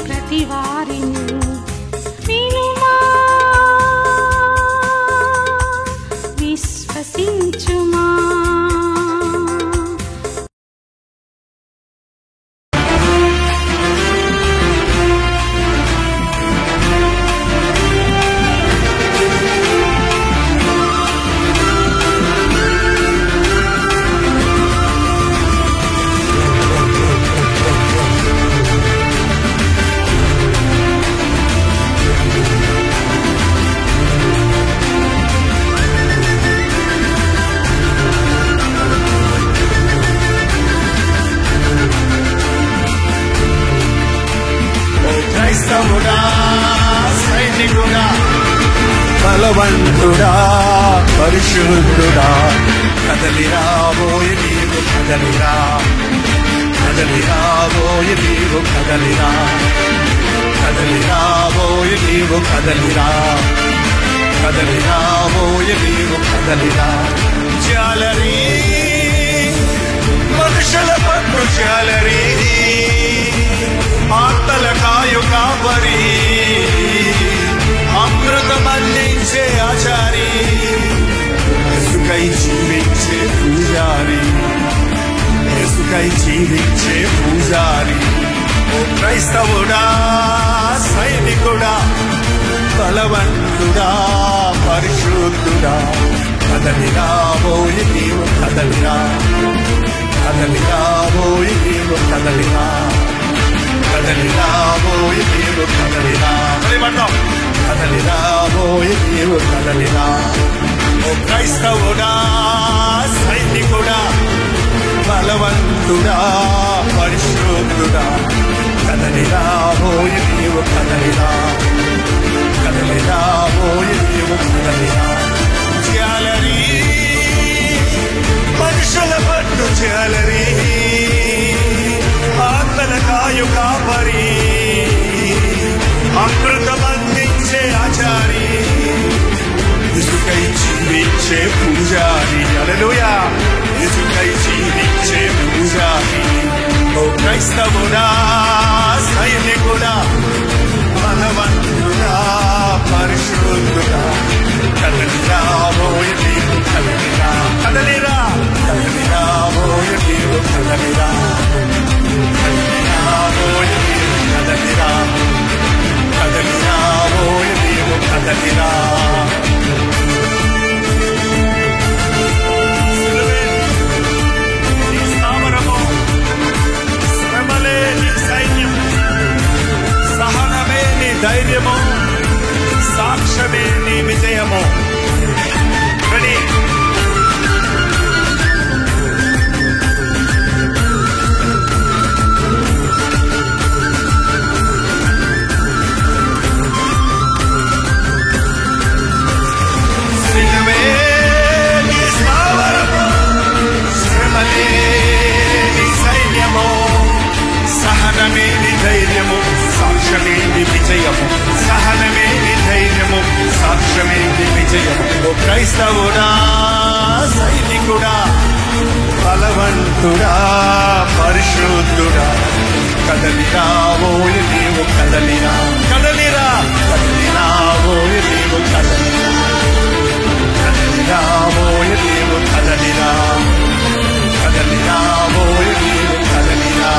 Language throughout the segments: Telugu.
ప్రతి వారిని విశ్వసించుమా. సైనికుడా, బలవంతుడా, పరిశుద్ధుడా, కదలిరాబోయే నీవు కదలిరా, కదలిరాబోయే నీవు కదలిరా, కదలిరాబోయే నీవు కదలిరా, కదలిరాబోయే నీవు కదలిరా. జాలరీ మనుషుల పట్టు జాలరీ, ఆత్మల కాయు కాపరి, అమృతమందించే ఆచారి, యేసుకై జీవించే పూజారి, యేసుకై జీవించే పూజారి. ఓ క్రైస్తవుడా, సైనికుడా, బలవంతుడా, పరిశుద్ధుడా, కదలిరాబోయే నీవు కదలిరా, కదలిరాబోయే నీవు కదలిరా, కదలిరాబోయే నీవు కదలిరా. కదలిరాబోయే నీవు కదలిరా. ఓ క్రైస్తవుడా, సైనికుడా, బలవంతుడా, పరిశుద్ధుడా, కదలిరాబోయే నీవు కదలిరా, కదలిరాబోయే నీవు కదలిరా. జాలరీ మనుషుల పట్టు జాలరీ, ఆత్మల కాయు కాపరి, అమృతమందించే ఆచారి, యేసుకై జీవించే పూజారి. హల్లెలూయా. యేసుకై జీవించే పూజారి. ఓ క్రైస్తవుడా, సైనికుడా, బలవంతుడా, పరిశుద్ధుడా, కదలిరాబోయే నీవు కదలిరా, కదలిరా, కదలిరాబోయే నీవు కదలిరా, కదలిరాబోయే నీవు కదలిరా, కదలిరాబోయే నీవు కదలిరా. నీ స్థావరము, శ్రమలే నీ సైన్యం, సహనమే నీ ధైర్యము, సాక్ష్యమే నీ విజయము. రెడీ? శ్రమలే నీ స్థావరము, శ్రమలే నీ సైన్యము, సహనమే నీ ధైర్యము, సాక్ష్యమే నీ విజయము, సహనమే నీ ధైర్యము, సాక్ష్యమే నీ విజయము. ఓ క్రైస్తవుడా, సైనికుడా, బలవంతుడా, పరిశుద్ధుడా, కదలిరాబోయే నీవు కదలిరా, కదలిరా, కదలిరాబోయే నీవు కదలిరా, కదలిరాబోయే నీవు కదలిరా, కదలిరాబోయే నీవు కదలిరా.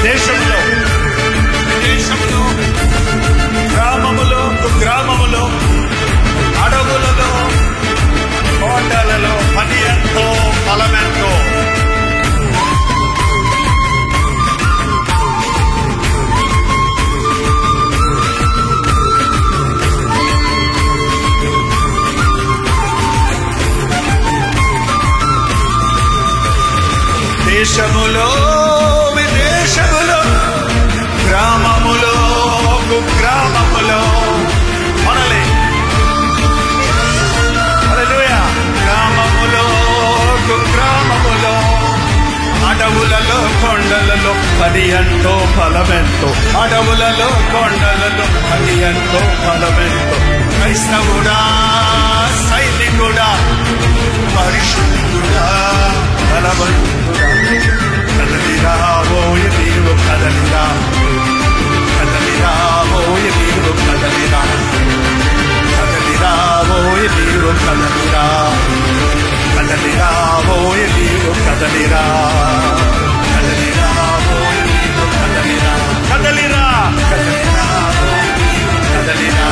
దేశంలో, విదేశంలో, గ్రామములో, కుగ్రామములో, అడవులలో, కోటలలో పని ఎంతో, ఫలమెంతో. దేశములో, విదేశములో, గ్రామములో, కుగ్రామములో, మనలే. హల్లెలూయా. గ్రామములో, కుగ్రామములో, అడవులలో, కొండలలో పని ఎంతో, ఫలమెంతో. అడవులలో, కొండలలో పని ఎంతో, ఫలమెంతో. క్రైస్తవుడా, సైనికుడా, పరిశుద్ధుడా, బలవంతుడా కదలిరా ఓయ నీవు కదలిరా కదలిరా ఓయ నీవు కదలిరా కదలిరా ఓయ నీవు కదలిరా కదలిరా ఓయ నీవు కదలిరా కదలిరా ఓయ నీవు కదలిరా కదలిరా కదలిరా ఓయ నీవు కదలిరా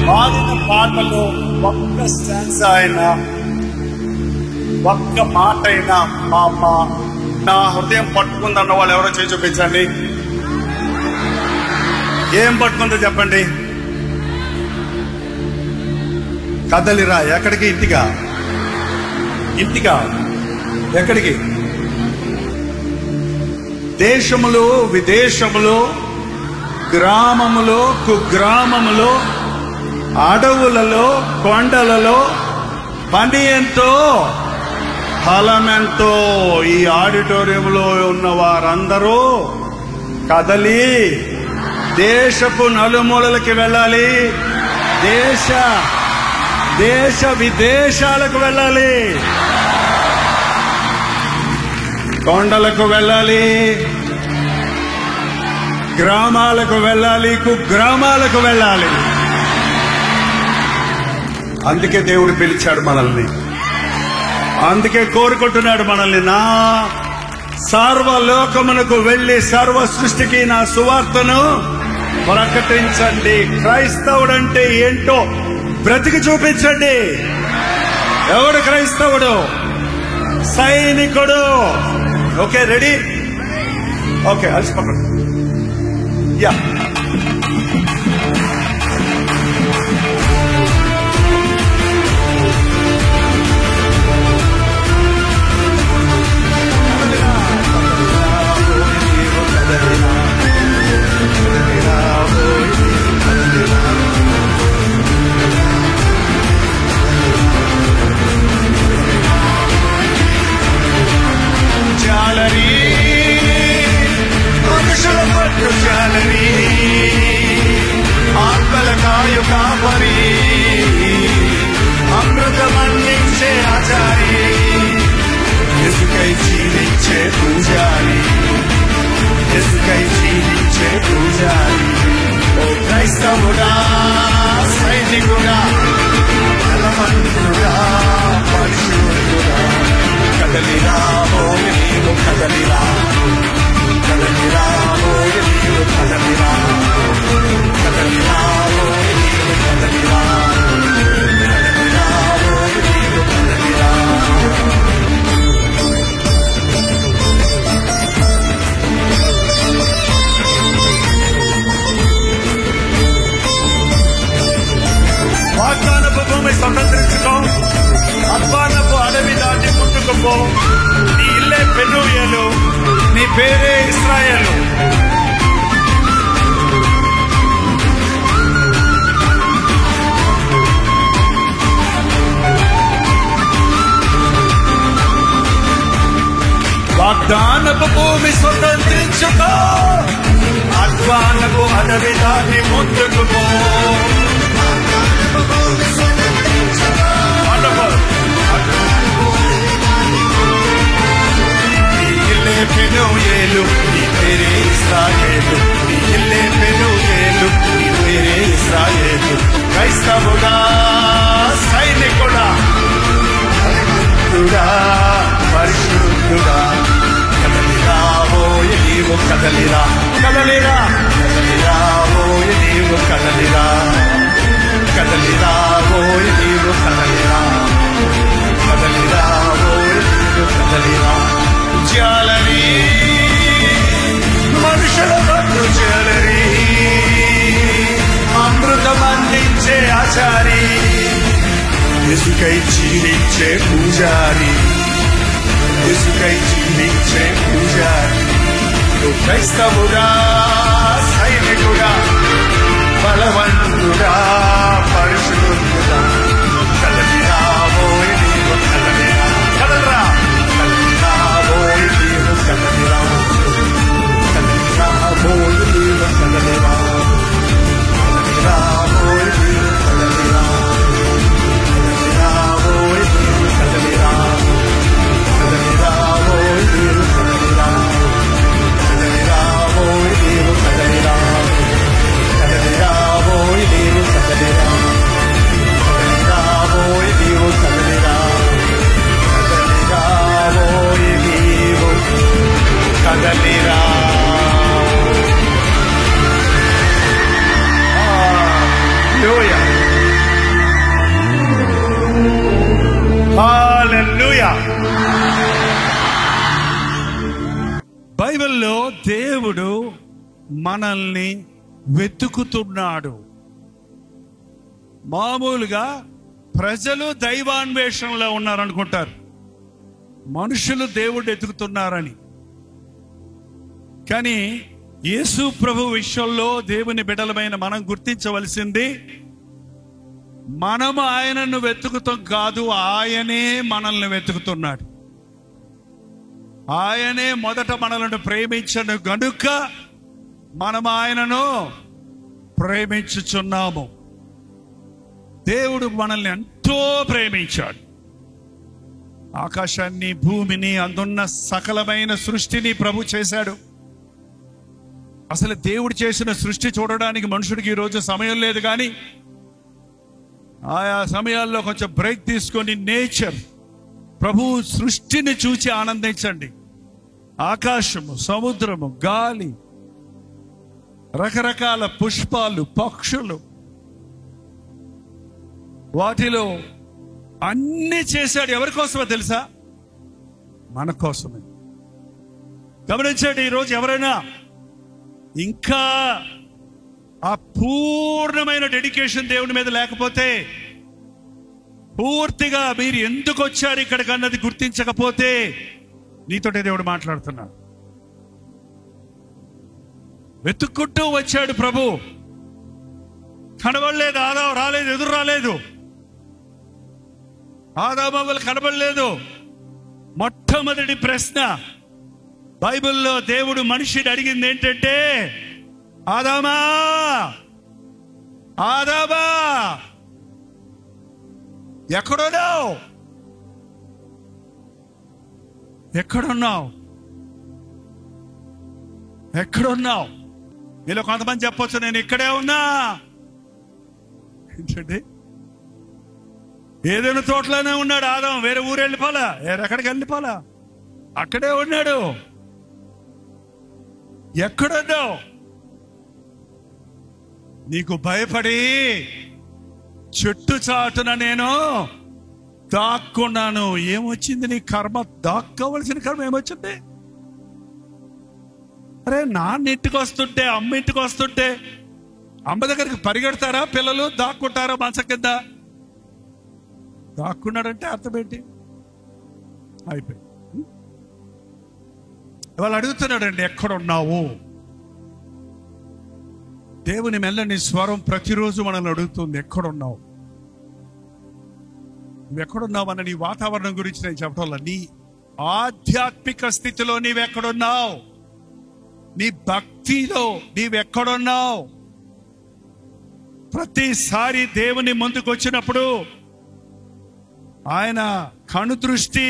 పాడిన పాటలో ఒక్క స్టాన్స్ అయినా ఒక్క మాట అయినా మా అమ్మ నా హృదయం పట్టుకుందన్న వాళ్ళు ఎవరో చేసి చూపించండి. ఏం పట్టుకుందో చెప్పండి. కదలిరా ఎక్కడికి? ఇంటిగా? ఇంటిగా ఎక్కడికి? దేశములో విదేశములో గ్రామములో కుగ్రామములో అడవులలో కొండలలో పని ఎంతో ఫలమెంతో ఈ ఆడిటోరియంలో ఉన్న వారందరూ కదలి దేశపు నలుమూలలకి వెళ్ళాలి. దేశ విదేశాలకు వెళ్ళాలి. కొండలకు వెళ్ళాలి, గ్రామాలకు వెళ్ళాలి, కుగ్రామాలకు వెళ్ళాలి. అందుకే దేవుడు పిలిచాడు మనల్ని, అందుకే కోరుకుంటున్నాడు మనల్ని. నా సర్వలోకమునకు వెళ్ళి సర్వ సృష్టికి నా సువార్తను ప్రకటించండి. క్రైస్తవుడంటే ఏంటో బ్రతికి చూపించండి. ఎవడు క్రైస్తవుడు? సైనికుడు. Okay, ready? ఓకే, అలసిపోకండి. యా, జాలరీ మనుషుల పట్టు జాలరీ, ఆత్మల కాయు కాపరి, అమృతమందించే ఆచారి, ఎసుకై జీవించే పూజారి, ఎసుకై జీవించే పూజారి. ఓ క్రైస్తవుడా, సైనికుడా, బలవంతుడా, పరిశుద్ధుడా, కదలిరా ఓయ నీవు కదలిరా, కదలిరా ఓయ నీవు కదలిరా, కదలిరా ఓయ నీవు కదలిరా, కదలిరా ఓయ నీవు కదలిరా. వాగ్దానపు భూమి స్వతంత్రించుకో, అద్వానపు అడవి దాటి పుట్టుకుపో. నీ ఇల్లే పెనూయేలు, నీ పేరే ఇశ్రాయేలు. వాగ్దానపు భూమి స్వతంత్రించుకో, అద్వానపు అడవి దాటి ముందుకుపో. నీ ఇల్లే పెనూయేలు, నీ పేరే ఇశ్రాయేలు. నీ ఇల్లే పెనూయేలు, నీ పేరే ఇశ్రాయేలు. క్రైస్తవుడా, సైనికుడా, పరిశుద్ధుడా, పరిశుద్ధుడా, కదలిరా ఓయ నీవు కదలిరా, కదలిరా, కదలిరా ఓయ నీవు కదలిరా, కదలిరా ఓయ నీవు కదలిరా, కదలిరా ఓయ నీవు కదలిరా. జాలరీ మనుషుల పట్టు జాలరీ, అమృతమందించే ఆచారి, యేసుకై జీవించే పూజారి, యేసుకై జీవించే పూజారి. నువ్వు క్రైస్తవుడా, సైనికుడా, బలవంతుడా, పరిశుద్ధుడా, కదలిరాబోయ్ నీవు, కదలిరా, కదలరా, కదలిరాబోయ్ నీవు, కదలిరా, కదలిరాబోయ్ నీవు, కదలిరా, కదలిరాబోయ్ నీవు, కదలిరా, కదలిరాబోయ్ నీవు, కదలిరా, కదలిరాబోయ్ నీవు, కదలిరా, కదలిరాబోయ్ నీవు, కదలిరా, కదలిరాబోయ్ నీవు, కదలిరా, కదలిరాబోయ్ నీవు, కదలిరా, కదలిరాబోయ్ నీవు, కదలిరా. హల్లెలూయా, హల్లెలూయా. బైబిల్లో దేవుడు మనల్ని వెతుకుతున్నాడు. మామూలుగా ప్రజలు దైవాన్వేషణలో ఉన్నారనుకుంటారు, మనుషులు దేవుడు వెతుకుతున్నారని. కానీ యేసు ప్రభు విషయంలో దేవుని బిడ్డలమైన మనం గుర్తించవలసింది, మనం ఆయనను వెతుకుతాం కాదు, ఆయనే మనల్ని వెతుకుతున్నాడు. ఆయనే మొదట మనలను ప్రేమించను గనుక మనం ఆయనను ప్రేమించుచున్నాము. దేవుడు మనల్ని ఎంతో ప్రేమించాడు. ఆకాశాన్ని, భూమిని, అందున్న సకలమైన సృష్టిని ప్రభు చేశాడు. అసలు దేవుడు చేసిన సృష్టి చూడడానికి మనుషుడికి ఈరోజు సమయం లేదు, కానీ ఆయా సమయాల్లో కొంచెం బ్రేక్ తీసుకొని నేచర్, ప్రభు సృష్టిని చూసి ఆనందించండి. ఆకాశము, సముద్రము, గాలి, రకరకాల పుష్పాలు, పక్షులు, వాటిలో అన్ని చేశాడు. ఎవరి కోసమో తెలుసా? మన కోసమే. గమనించండి, ఈరోజు ఎవరైనా ఇంకా ఆ పూర్ణమైన డెడికేషన్ దేవుని మీద లేకపోతే, పూర్తిగా మీరు ఎందుకు వచ్చారు ఇక్కడికి అన్నది గుర్తించకపోతే, నీతోటే దేవుడు మాట్లాడుతున్నాడు. వెతుక్కుంటూ వచ్చాడు ప్రభు. కనబడలేదు, ఆదాము రాలేదు, ఎదురు రాలేదు, ఆదాము కనబడలేదు. మొట్టమొదటి ప్రశ్న బైబిల్లో దేవుడు మనిషిని అడిగింది ఏంటంటే, ఆదామా, ఆదామా, ఎక్కడున్నావు, ఎక్కడున్నావు, ఎక్కడున్నావు? మీలో కొంతమంది చెప్పొచ్చు, నేను ఇక్కడే ఉన్నా. ఏంటండి, ఏదైనా తోటలోనే ఉన్నాడు ఆదాం, వేరే ఊరు వెళ్ళిపోలా, ఎక్కడికి వెళ్ళిపోలా, అక్కడే ఉన్నాడు. ఎక్కడున్నావు? నీకు భయపడి చెట్టు చాటున నేను దాక్కున్నాను. ఏమొచ్చింది నీ కర్మ? దాక్కోవలసిన కర్మ ఏమొచ్చింది? అరే, నాన్న ఇంటికి వస్తుంటే, అమ్మ ఇంటికి వస్తుంటే, అమ్మ దగ్గరికి పరిగెడతారా పిల్లలు? దాక్కుంటారా మంచం కింద? దాక్కున్నాడంటే అర్థం ఏంటి? అయిపోయింది. వాళ్ళు అడుగుతున్నాడండి, ఎక్కడున్నావు? దేవుని మెల్లని స్వరం ప్రతిరోజు మనల్ని అడుగుతుంది, ఎక్కడున్నావు? నువ్వు ఎక్కడున్నావు అన్న నీ వాతావరణం గురించి నేను చెప్పడం, నీ ఆధ్యాత్మిక స్థితిలో నీవెక్కడున్నావు? నీ భక్తిలో నీవెక్కడున్నావు? ప్రతిసారి దేవుని ముందుకు వచ్చినప్పుడు ఆయన కనుదృష్టి,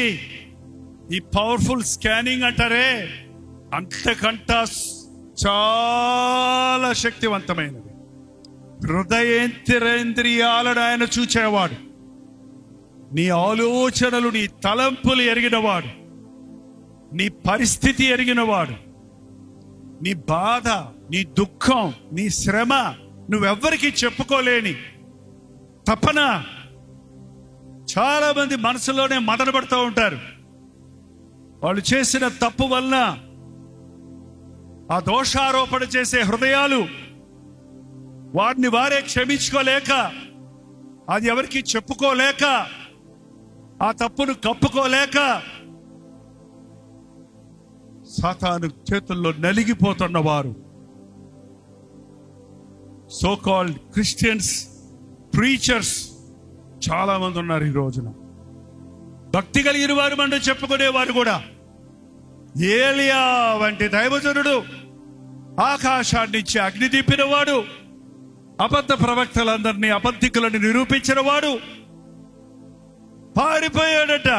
ఈ పవర్ఫుల్ స్కానింగ్ అంటారే, అంతకంటా చాలా శక్తివంతమైనది. హృదయేంద్రియాలను ఆయన చూచేవాడు. నీ ఆలోచనలు, నీ తలంపులు ఎరిగినవాడు, నీ పరిస్థితి ఎరిగినవాడు, నీ బాధ, నీ దుఃఖం, నీ శ్రమ, నువ్వెవ్వరికి చెప్పుకోలేని తపన. చాలా మంది మనసులోనే మదన పడుతూ ఉంటారు. వాళ్ళు చేసిన తప్పు వలన ఆ దోషారోపణ చేసే హృదయాలు వారిని వారే క్షమించుకోలేక అది ఎవరికి చెప్పుకోలేక, ఆ తప్పును కప్పుకోలేక సాతాను చేతుల్లో నలిగిపోతున్న వారు సో కాల్డ్ క్రిస్టియన్స్, ప్రీచర్స్ చాలా మంది ఉన్నారు ఈ రోజున. భక్తి కలిగిన వారు మనం చెప్పుకునేవారు కూడా. ఏలియా వంటి దైవజనుడు, ఆకాశాన్నిచ్చి అగ్ని దింపిన వాడు, అబద్ధ ప్రవక్తలందరినీ, అబద్ధికులను నిరూపించిన వాడు పారిపోయాడట.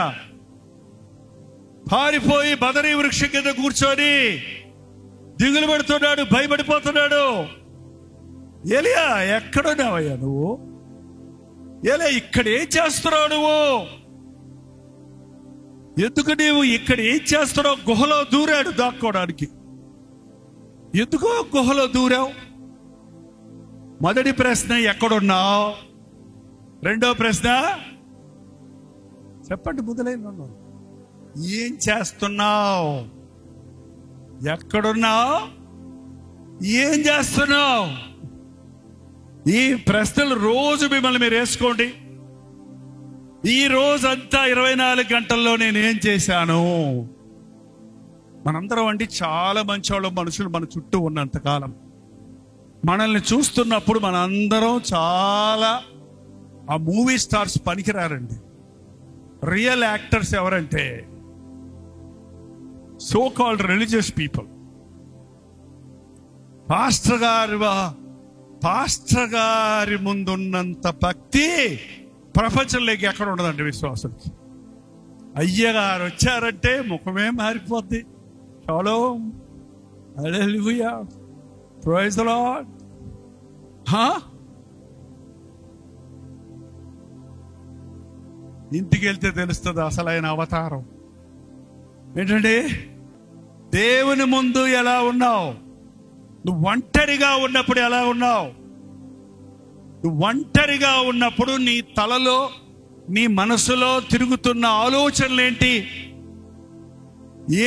పారిపోయి బదరీ వృక్షం కింద కూర్చొని దిగులు పడుతున్నాడు, భయపడిపోతున్నాడు. ఏలియా, ఎక్కడున్నావయ్యా నువ్వు? ఏలియా, ఇక్కడ ఏం చేస్తున్నావు నువ్వు? ఎందుకు నీవు ఇక్కడ ఏం చేస్తున్నావు? గుహలో దూరాడు దాక్కోవడానికి. ఎందుకో గుహలో దూరావు? మొదటి ప్రశ్న, ఎక్కడున్నావు? రెండో ప్రశ్న చెప్పండి, మొదలైన ఏం చేస్తున్నావు? ఎక్కడున్నావు? ఏం చేస్తున్నావు? ఈ ప్రశ్నలు రోజు మిమ్మల్ని మీరు వేసుకోండి. ఈ రోజంతా 24 గంటల్లో నేను ఏం చేశాను? మనందరం అంటే చాలా మంచి మనుషులు మన చుట్టూ ఉన్నంతకాలం మనల్ని చూస్తున్నప్పుడు మనందరం చాలా ఆ మూవీ స్టార్స్ పనికిరారండి. రియల్ యాక్టర్స్ ఎవరంటే so called religious people. Pastor గారి ముందున్నంత భక్తి ప్రపంచంలోకి ఎక్కడ ఉండదండి విశ్వాసులకి. అయ్యగారు వచ్చారంటే ముఖమే మారిపోద్ది. Shalom, hallelujah, praise the Lord. ఇంటికి వెళ్తే తెలుస్తుంది అసలైన అవతారం ఏంటంటే, దేవుని ముందు ఎలా ఉన్నావు? నువ్వు ఒంటరిగా ఉన్నప్పుడు ఎలా ఉన్నావు? నువ్వు ఒంటరిగా ఉన్నప్పుడు నీ తలలో, నీ మనసులో తిరుగుతున్న ఆలోచనలేంటి?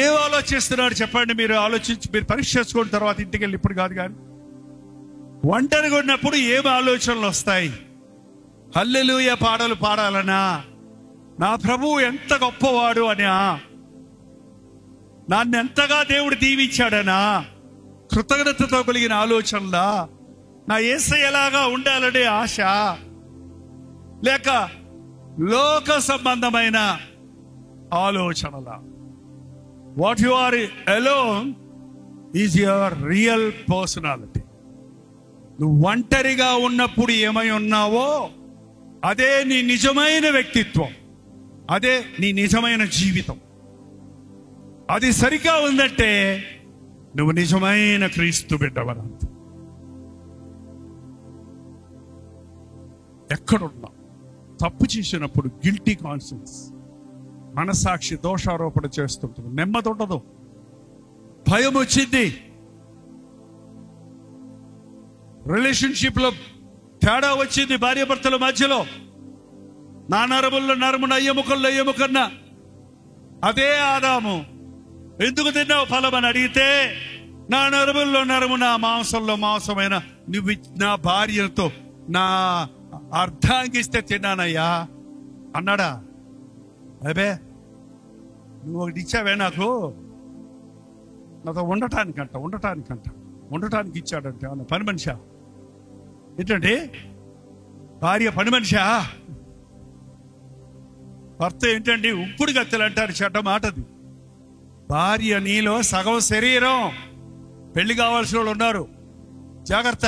ఏం ఆలోచిస్తున్నాడు చెప్పండి. మీరు ఆలోచించి మీరు పరీక్ష చేసుకోండి తర్వాత ఇంటికి వెళ్ళి. ఇప్పుడు కాదు కానీ ఒంటరిగా ఉన్నప్పుడు ఏం ఆలోచనలు వస్తాయి? హల్లెలూయా పాటలు పాడాలనా? నా ప్రభువు ఎంత గొప్పవాడు అనా? నన్ను ఎంతగా దేవుడు దీవించాడనా? కృతజ్ఞతతో కలిగిన ఆలోచనలా? నా యేసయ్య ఎలాగా ఉండాలనే ఆశ? లేక లోక సంబంధమైన ఆలోచనల? What you are alone is your real personality. నువ్వు ఒంటరిగా ఉన్నప్పుడు ఏమై ఉన్నావో అదే నీ నిజమైన వ్యక్తిత్వం, అదే నీ నిజమైన జీవితం. అది సరిగా ఉందంటే నువ్వు నిజమైన క్రీస్తు బిడ్డవనంత. ఎక్కడున్నా తప్పు చేసినప్పుడు గిల్టీ కాన్షియన్స్, మనసాక్షి దోషారోపణ చేస్తుంటుంది. నెమ్మది ఉండదు, భయం వచ్చింది. రిలేషన్షిప్ లో తేడా వచ్చింది భార్యాభర్తల మధ్యలో. నా నరముల్లో నరమున, ఎముకల్లో ఎముకన్నా. అదే ఆదాము, ఎందుకు తిన్నావు ఫలం అని అడిగితే, నా నరముల్లో నరము, నా మాంసంలో మాంసమైన నువ్వు నా భార్యతో నా అర్ధాంగిస్తే తిన్నానయ్యా అన్నాడా? అబే, నువ్వు ఒకటి ఇచ్చావే నాకు, నాతో ఉండటానికి ఇచ్చాడంటే అన్న పని మనిషా? ఏంటండి భార్య పని మనిషా? భర్త ఏంటండి ఉప్పుడు గత్తెలు అంటారు, చెడ్డ మాటది. భార్య నీలో సగం శరీరం. పెళ్లి కావాల్సిన వాళ్ళు ఉన్నారు, జాగ్రత్త.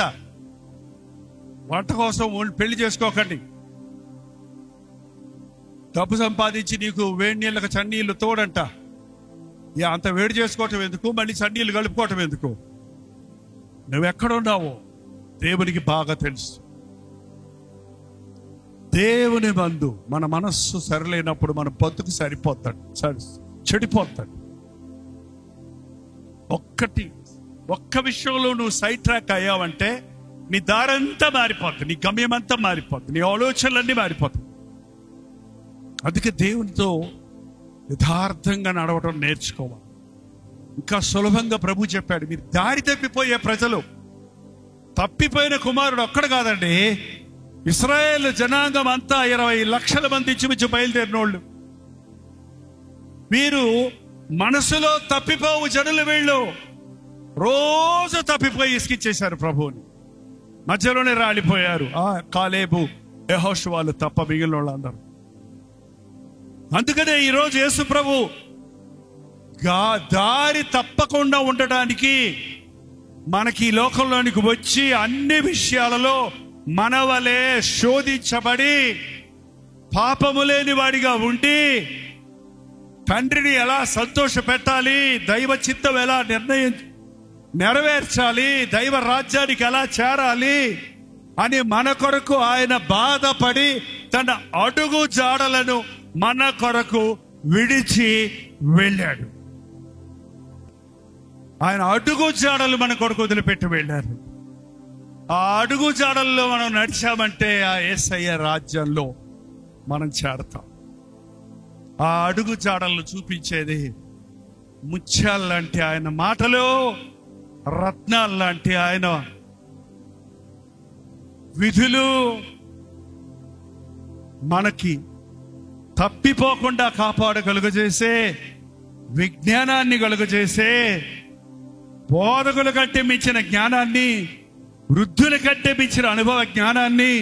వంట కోసం పెళ్లి చేసుకోకండి. డబ్బు సంపాదించి నీకు వేడి నీళ్ళకి చన్నీళ్ళు తోడంట. అంత వేడి చేసుకోవటం ఎందుకు? మళ్ళీ చన్నీళ్ళు కలుపుకోవటం ఎందుకు? నువ్వెక్కడున్నావో దేవునికి బాగా తెలుసు. దేవుని మందు మన మనస్సు సరిలేనప్పుడు మన బతుకు చెడిపోతాడు. ఒక్క విషయంలో నువ్వు సైడ్ ట్రాక్ అయ్యావంటే నీ దారంతా మారిపోతుంది, నీ గమ్యమంతా మారిపోతుంది, నీ ఆలోచనలన్నీ మారిపోతాయి. అందుకే దేవునితో యథార్థంగా నడవటం నేర్చుకోవాలి. ఇంకా సులభంగా ప్రభు చెప్పాడు, మీరు దారి తప్పిపోయే ప్రజలు. తప్పిపోయిన కుమారుడు ఒక్కడు కాదండి, ఇశ్రాయేల్ జనాంగం అంతా 20 లక్షల మంది ఇచ్చిమిచ్చి బయలుదేరినోళ్ళు. వీరు మనసులో తప్పిపోవు జనులు. వీళ్ళు రోజు తప్పిపోయి ఇసుకిచ్చేశారు ప్రభువుని. మధ్యలోనే రాలిపోయారు కాలేబు, యెహోషువాలు తప్ప మిగిలిన వాళ్ళందరూ. అందుకనే ఈరోజు యేసు ప్రభు దారి తప్పకుండా ఉండటానికి మనకి ఈ లోకంలోనికి వచ్చి అన్ని విషయాలలో మనవలే శోధించబడి పాపము లేని వాడిగా ఉండి తండ్రిని ఎలా సంతోష పెట్టాలి, దైవ చిత్తం ఎలా నెరవేర్చాలి, దైవ రాజ్యానికి ఎలా చేరాలి అని మన కొరకు ఆయన బాధపడి తన అడుగు జాడలను మన కొరకు విడిచి వెళ్ళాడు. ఆయన అడుగు జాడలు మన కొరకు వదిలిపెట్టి వెళ్ళారు. ఆ అడుగు జాడల్లో మనం నడిచామంటే ఆ యేసయ్య రాజ్యంలో మనం చేరతాం. ఆ అడుగు జాడలను చూపించేది ముత్యాల్లాంటి ఆయన మాటలు, రత్నాల్లాంటి ఆయన విధులు, మనకి తప్పిపోకుండా కాపాడగలుగజేసే విజ్ఞానాన్ని కలుగజేసే, బోధకుల కంటే మించిన జ్ఞానాన్ని, వృద్ధుల కంటే మించిన అనుభవ జ్ఞానాన్ని,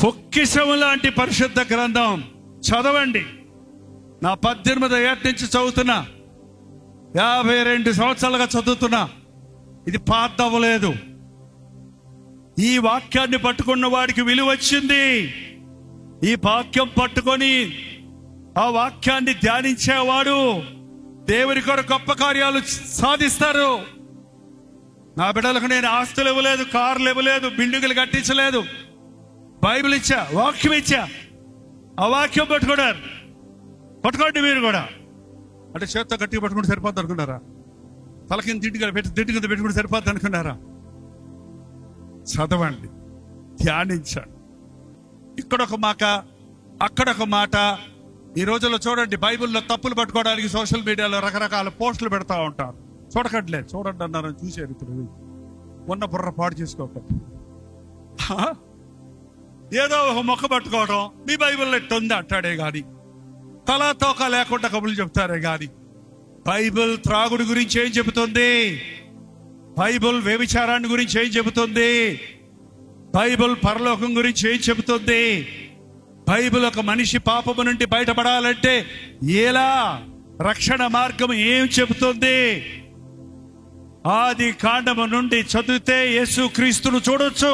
పొక్కిషము లాంటి పరిశుద్ధ గ్రంథం చదవండి. నా 18 ఏళ్ళ నుంచి చదువుతున్నా, 52 సంవత్సరాలుగా చదువుతున్నా. ఇది పాత అవ్వలేదు. ఈ వాక్యాన్ని పట్టుకున్న వాడికి విలువ వచ్చింది. ఈ వాక్యం పట్టుకొని ఆ వాక్యాన్ని ధ్యానించేవాడు దేవుని కొరకు గొప్ప కార్యాలు సాధిస్తారు. నా బిడ్డలకు నేను ఆస్తులు ఇవ్వలేదు, కార్లు ఇవ్వలేదు, బిల్డింగులు కట్టించలేదు. బైబిల్ ఇచ్చా, వాక్యం ఇచ్చా. ఆ వాక్యం పట్టుకోండి మీరు కూడా. అంటే చేత్తో గట్టిగా పట్టుకుంటే సరిపోద్ది అనుకున్నారా? తలకింద దిండు కింద పెట్టుకుంటే సరిపోద్ది అనుకున్నారా? చదవండి, ధ్యానించండి. ఇక్కడొక మాట, అక్కడొక మాట. ఈ రోజుల్లో చూడండి, బైబిల్లో తప్పులు పట్టుకోవడానికి సోషల్ మీడియాలో రకరకాల పోస్టులు పెడతా ఉంటారు. చూడండి అన్నారని చూసారు. ఇప్పుడు ఉన్న బుర్ర పాడు చేసుకోకండి. ఏదో ఒక మొక్క పట్టుకోవడం, మీ బైబిల్లో ఎట్టుంది అంటాడే గాని, తలా తోక లేకుండా కబుర్లు చెప్తారే గాని, బైబిల్ త్రాగుడు గురించి ఏం చెబుతుంది? బైబిల్ వ్యభిచారాన్ని గురించి ఏం చెబుతుంది? బైబిల్ పరలోకం గురించి ఏం చెబుతుంది? బైబిల్ ఒక మనిషి పాపము నుండి బయటపడాలంటే ఎలా రక్షణ మార్గం ఏం చెబుతుంది? ఆది కాండము నుండి చదివితే యేసు క్రీస్తును చూడొచ్చు.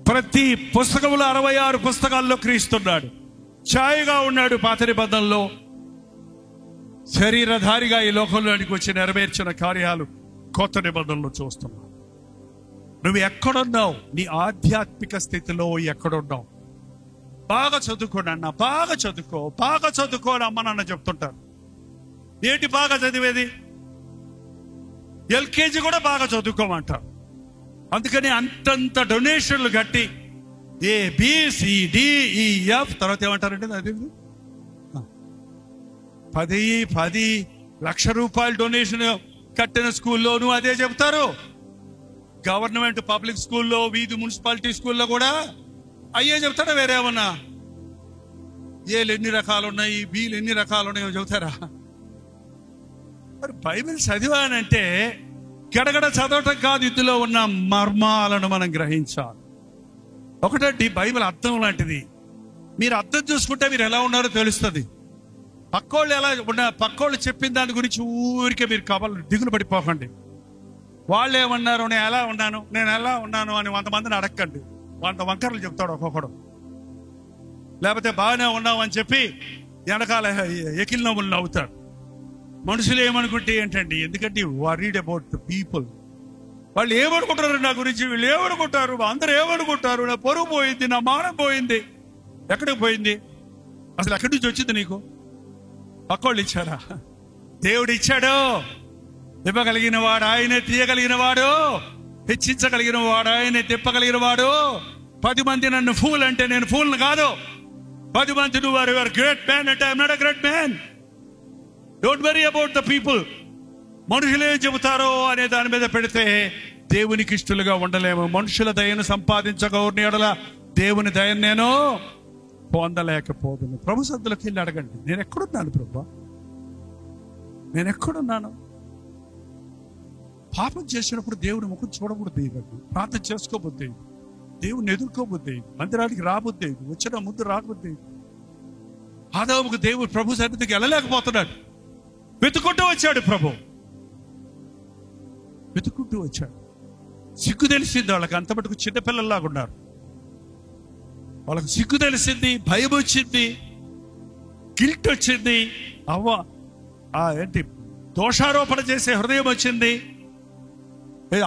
ప్రతి పుస్తకంలో 66 పుస్తకాల్లో క్రీస్తున్నాడు. ఛాయగా ఉన్నాడు పాత నిబంధనలో. శరీరధారిగా ఈ లోకంలోనికి వచ్చి నెరవేర్చిన కార్యాలు కొత్త నిబంధనలో చూస్తున్నావు. నువ్వు ఎక్కడున్నావు? నీ ఆధ్యాత్మిక స్థితిలో ఎక్కడున్నావు? బాగా చదువుకోండి అన్న, బాగా చదువుకో అని అమ్మ నాన్న చెప్తుంటారు. ఏంటి బాగా చదివేది? LKG కూడా బాగా చదువుకోమంటారు. అందుకని అంతంత డొనేషన్లు కట్టి ABCDEF తర్వాత ఏమంటారంటే అది 10 లక్షల రూపాయలు డొనేషన్ కట్టిన స్కూల్లోనూ అదే చెప్తారు. గవర్నమెంట్ పబ్లిక్ స్కూల్లో, వీధి మున్సిపాలిటీ స్కూల్లో కూడా అయ్యే చెప్తారా? వేరేమన్నా ఏలు ఎన్ని రకాలు ఉన్నాయి, బీలు ఎన్ని రకాలు ఉన్నాయో చెబుతారా? మరి బైబిల్ చదివానంటే గడగడ చదవటం కాదు, ఇందులో ఉన్న మర్మాలను మనం గ్రహించాలి. ఒకటండి, బైబిల్ అర్థం లాంటిది. మీరు అర్థం చూసుకుంటే మీరు ఎలా ఉన్నారో తెలుస్తుంది. పక్కోళ్ళు చెప్పిన దాని గురించి ఊరికే మీరు దిగులు పడిపోకండి. వాళ్ళు ఏమన్నారు, నేను ఎలా ఉన్నాను అని 100 మందిని అడగండి. 100 వంకరలు చెప్తాడు ఒక్కొక్కడు. లేకపోతే బాగానే ఉన్నావు అని చెప్పి వెనకాల ఎకిల్ నవ్వులు నవ్వుతాడు. మనుషులు ఏమనుకుంటే ఏంటండి? ఎందుకంటే వరీడ్ అబౌట్ ద పీపుల్. వాళ్ళు ఏమనుకుంటారు నా గురించి, వీళ్ళు ఏమనుకుంటారు, అందరూ ఏమనుకుంటారు, నా పరువు పోయింది, నా మానం పోయింది. ఎక్కడికి పోయింది? అసలు ఎక్కడి నుంచి వచ్చింది నీకు? పక్కోళ్ళు ఇచ్చారా? దేవుడు ఇచ్చాడు. ఇవ్వగలిగిన వాడు ఆయనే, తీయగలిగిన వాడు, హెచ్చించగలిగిన వాడు ఆయనే, తిప్పగలిగిన వాడు. 10 మంది నన్ను ఫూల్ అంటే నేను ఫూల్ని కాదు. 10 మంది నువ్వు ఆర్ గ్రేట్ మ్యాన్ అంటే I'm not a great man. Don't worry about the people. మనుషులు ఏం చెబుతారో అనే దాని మీద పెడితే దేవునికి ఇష్టలుగా ఉండలేము. మనుషుల దయను సంపాదించగోరిన ఎడల దేవుని దయను నేను పొందలేకపోదును. ప్రభు సద్దులకు వెళ్ళి అడగండి, నేను ఎక్కడున్నాను ప్రభు? నేను ఎక్కడున్నాను? పాపం చేసినప్పుడు దేవుని ముఖం చూడబుద్ది, ప్రార్థన చేసుకోబుద్ది, దేవుని ఎదుర్కోబుద్ది, మందిరానికి రాబుద్ది, వచ్చిన ముందు రాబుద్ది. ఆదాముకు దేవుడు ప్రభు సన్నిధికి వెళ్ళలేకపోతున్నాడు. వెతుకుంటూ వచ్చాడు ప్రభు, వెతుకుంటూ వచ్చాడు. సిగ్గు తెలిసింది వాళ్ళకి, అంత మటుకు చిన్నపిల్లల్లాగా ఉన్నారు. వాళ్ళకి సిగ్గు తెలిసింది, భయం వచ్చింది, గిల్ట్ వచ్చింది. ఏంటి దోషారోపణ చేసే హృదయం వచ్చింది.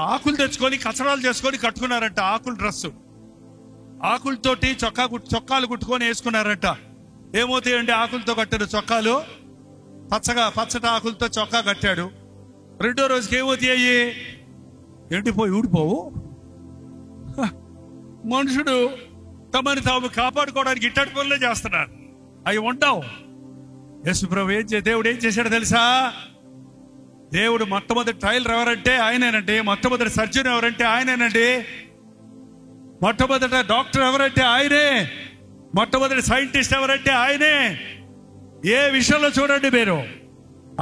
ఆకులు తెచ్చుకొని కచరాలు చేసుకొని కట్టుకున్నారంట. ఆకులు డ్రెస్సు, ఆకులతోటి చొక్కాలు కుట్టుకొని వేసుకున్నారంట. ఏమవుతాయండి ఆకులతో కట్టిన చొక్కాలు? పచ్చటి ఆకులతో చొక్కా కట్టాడు. రెండో రోజుకి ఏమవుతాయి? ఎండిపోయి ఊడిపోవు. మనుషుడు తమని తాము కాపాడుకోవడానికి ఇట్టడి పనులే చేస్తున్నారు, అవి ఉండవు. యేసుప్రభు దేవుడు ఏం చేశాడు తెలుసా? దేవుడు మొట్టమొదటి ట్రైలర్ ఎవరంటే ఆయనేనండి. మొట్టమొదటి సర్జన్ ఎవరంటే ఆయనేనండి. మొట్టమొదటి డాక్టర్ ఎవరంటే ఆయనే. మొట్టమొదటి సైంటిస్ట్ ఎవరంటే ఆయనే. ఏ విషయంలో చూడండి మీరు,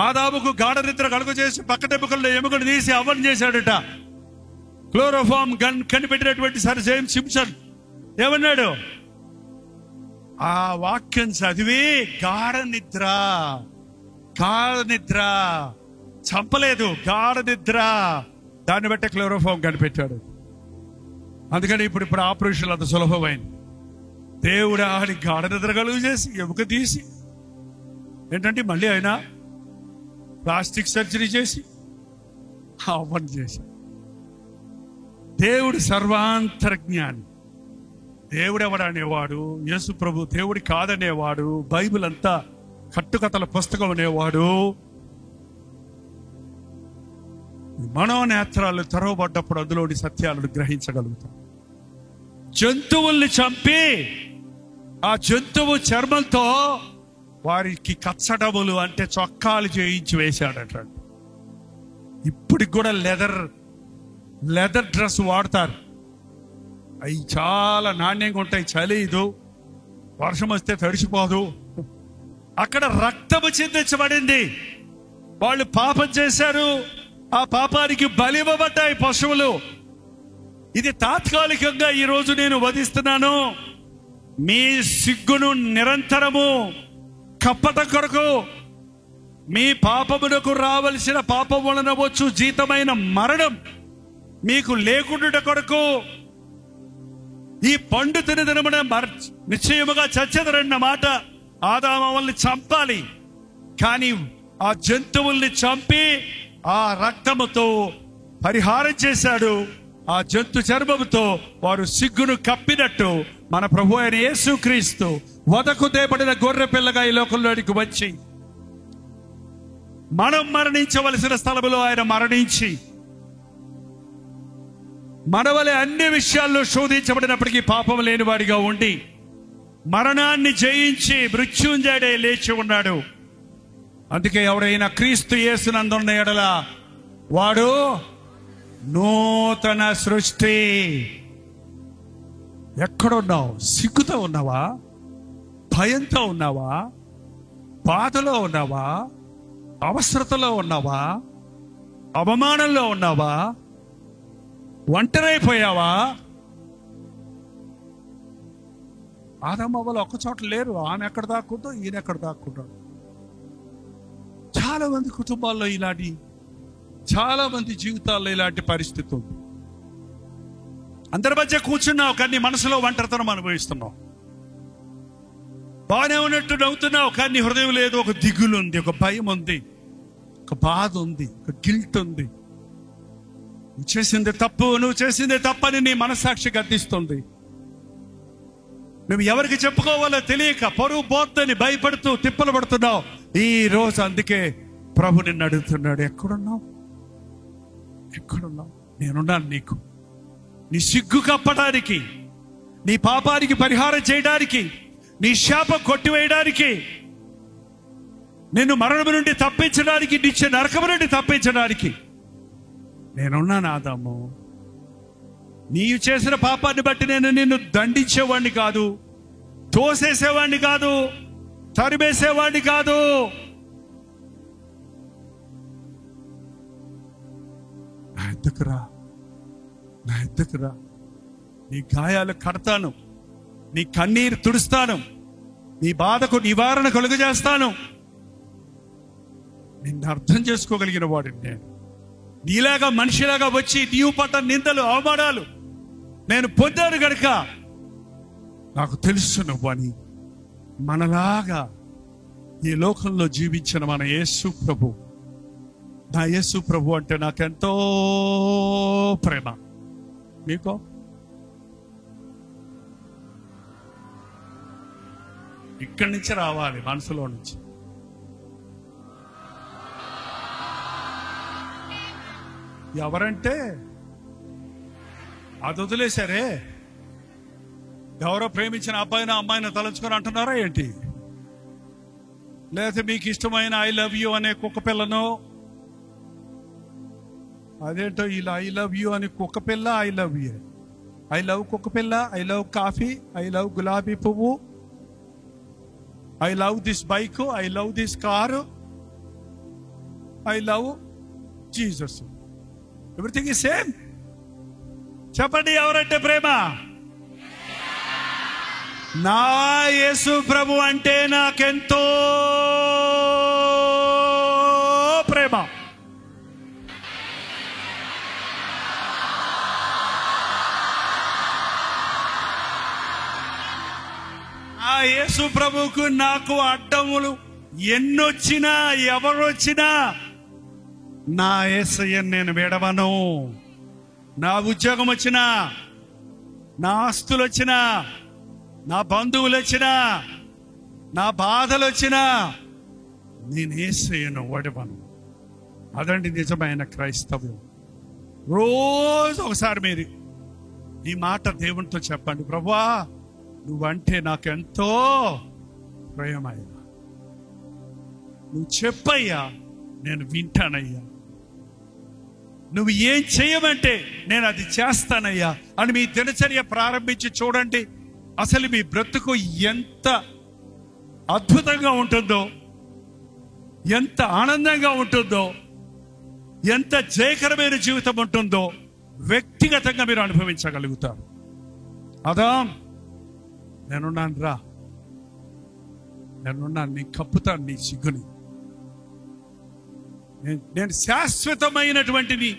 ఆదాముకు గాఢ నిద్ర కలుగు చేసి పక్కటెముకల్లో ఎముకలు తీసి అవ్వని చేశాడట. క్లోరోఫామ్ గన్ కనిపెట్టినటువంటి సర్ జేమ్స్ సింప్సన్ ఏమన్నాడు? ఆ వాక్యం చదివి గాఢ నిద్ర చంపలేదు, గాఢ నిద్ర, దాన్ని బట్టే క్లోరోఫామ్ కనిపెట్టాడు. అందుకని ఇప్పుడు ఆపరేషన్లు అంత సులభమైంది. దేవుడు ఆడి గాఢ నిద్ర కలుగు చేసి ఎముక తీసి ఏంటంటే మళ్ళీ ఆయన ప్లాస్టిక్ సర్జరీ చేసి అవన్నీ చేశాడు. దేవుడు సర్వాంతర్జ్ఞాని. దేవుడు ఎవడనేవాడు? యేసు ప్రభు దేవుడి కాదనేవాడు. బైబిల్ అంతా కట్టుకథల పుస్తకం అనేవాడు. మనోనేత్రాలు తెరవబడ్డప్పుడు అందులోని సత్యాలను గ్రహించగలుగుతాం. జంతువుల్ని చంపి ఆ జంతువు చర్మంతో వారికి కచ్చడములు అంటే చొక్కాలు చేయించి వేశాడట. ఇప్పటికి కూడా లెదర్ డ్రెస్ వాడతారు. అవి చాలా నాణ్యంగా ఉంటాయి, చలిదు, వర్షం వస్తే తడిసిపోదు. అక్కడ రక్తము చిందించబడింది. వాళ్ళు పాపం చేశారు, ఆ పాపానికి బలివ్వబడ్డాయి పశువులు. ఇది తాత్కాలికంగా ఈరోజు నేను వధిస్తున్నాను. మీ సిగ్గును నిరంతరము కప్పటం కొరకు, మీ పాపమునకు రావలసిన పాపం వలన వచ్చు జీతమైన మరణం మీకు లేకుండా కొరకు ఈ పండు తిని దినమున నిశ్చయముగా చచ్చెదరన్న మాట. ఆదాము వాళ్ళని చంపాలి, కానీ ఆ జంతువుల్ని చంపి ఆ రక్తముతో పరిహారం చేశాడు. ఆ జంతు చర్మముతో వారు సిగ్గును కప్పినట్టు మన ప్రభు అయిన యేసుక్రీస్తు వదకు తేబడిన గొర్రె పిల్లగా ఈ లోకంలోనికి వచ్చి మనం మరణించవలసిన స్థలములో ఆయన మరణించి మనవలే అన్ని విషయాల్లో శోధించబడినప్పటికీ పాపం లేనివాడిగా ఉండి మరణాన్ని జయించి మృత్యుంజయుడై లేచి ఉన్నాడు. అందుకే ఎవరైనా క్రీస్తు యేసునందున్న ఎడల వాడు నూతన సృష్టి. ఎక్కడున్నావు? సిగ్గుతో ఉన్నావా? భయంతో ఉన్నావా? బాధలో ఉన్నావా? అవసరతలో ఉన్నావా? అవమానంలో ఉన్నావా? ఒంటరైపోయావా? ఆదమవ్వలు ఒక్క చోట లేరు. ఆమె ఎక్కడ దాక్కుందో ఈయన ఎక్కడ దాక్కుంటాడు. చాలా మంది కుటుంబాల్లో ఇలాంటి, చాలా మంది జీవితాల్లో ఇలాంటి పరిస్థితి ఉంది. అందరి మధ్య కూర్చున్నావు, కానీ మనసులో ఒంటరితనం అనుభవిస్తున్నావు. బాగానే ఉన్నట్టు నవ్వుతున్నావు, కానీ హృదయం లేదు. ఒక దిగులు ఉంది, ఒక భయం ఉంది, ఒక బాధ ఉంది, ఒక గిల్ట్ ఉంది. నువ్వు చేసిందే తప్పని నీ మనస్సాక్షి గద్దిస్తుంది. నువ్వు ఎవరికి చెప్పుకోవాలో తెలియక పరువు పోద్దని భయపడుతూ తిప్పలు పడుతున్నావు. ఈ రోజు అందుకే ప్రభు నిన్ను అడుగుతున్నాడు, ఎక్కడున్నావు? నేనున్నాను నీకు. నీ సిగ్గు కప్పడానికి, నీ పాపానికి పరిహారం చేయడానికి, నీ శాపం కొట్టివేయడానికి, నిన్ను మరణము నుండి తప్పించడానికి, నిత్య నరకము నుండి తప్పించడానికి నేనున్నాను. ఆదాము, నీవు చేసిన పాపాన్ని బట్టి నేను నిన్ను దండించేవాడిని కాదు, తోసేసేవాడిని కాదు, తరిమేసేవాడిని కాదు. నా ఎద్దకు రా, నీ గాయాలు కడతాను, నీ కన్నీరు తుడుస్తాను, నీ బాధకు నివారణ కలుగజేస్తాను. నిన్ను అర్థం చేసుకోగలిగిన వాడిని నేను. నీలాగా మనిషిలాగా వచ్చి నీవు పడ్డ నిందలు, అవమానాలు నేను పొందాను గనుక నాకు తెలుసు నువ్వని. మనలాగా ఈ లోకంలో జీవించిన మన యేసు ప్రభు, నా యేసు ప్రభు అంటే నాకెంతో ప్రేమ. మీకు ఇక్కడి నుంచి రావాలి, మనసులో నుంచి. ఎవరంటే అది వదిలేశారే, ఎవరో ప్రేమించిన అబ్బాయిని అమ్మాయిని తలంచుకొని అంటున్నారా ఏంటి? లేకపోతే మీకు ఇష్టమైన ఐ లవ్ యూ అనే కుక్క పిల్లను, అదేంటో ఇలా ఐ లవ్ యూ అని కుక్క పిల్ల, I love you, I love కుక్క పిల్ల, I love coffee, I love గులాబీ పువ్వు, I love this bike, I love this car, I love Jesus, everything is same. చెప్పండి, ఎవరంటే ప్రేమ? నా యేసు ప్రభు అంటే నాకెంతో ప్రేమ. ఆ యేసు ప్రభువుకు నాకు అడ్డములు ఎన్నొచ్చినా, ఎవరొచ్చినా నా యేసయ్యను నేను విడవను. నా ఉద్యోగం వచ్చినా, నా ఆస్తులు వచ్చినా, నా బంధువులు వచ్చినా, నా బాధలు వచ్చినా నేను యేసయ్యను విడవను. అదండి నిజమైన క్రైస్తవ్యం. రోజు ఒకసారి మీరు ఈ మాట దేవునితో చెప్పండి, ప్రభువా నువ్వంటే నాకెంతో ప్రేమయ్యా, నువ్వు చెప్పయ్యా, నేను వింటానయ్యా, నువ్వు ఏం చేయమంటే నేను అది చేస్తానయ్యా అని మీ దినచర్య ప్రారంభించి చూడండి. అసలు మీ బ్రతుకు ఎంత అద్భుతంగా ఉంటుందో, ఎంత ఆనందంగా ఉంటుందో, ఎంత జయకరమైన జీవితం ఉంటుందో వ్యక్తిగతంగా మీరు అనుభవించగలుగుతారు. అదాం, నేనున్నాను రా, నేనున్నాను, నీ కప్పుతాను నీ సిగ్గుని, నేను శాశ్వతమైనటువంటిది,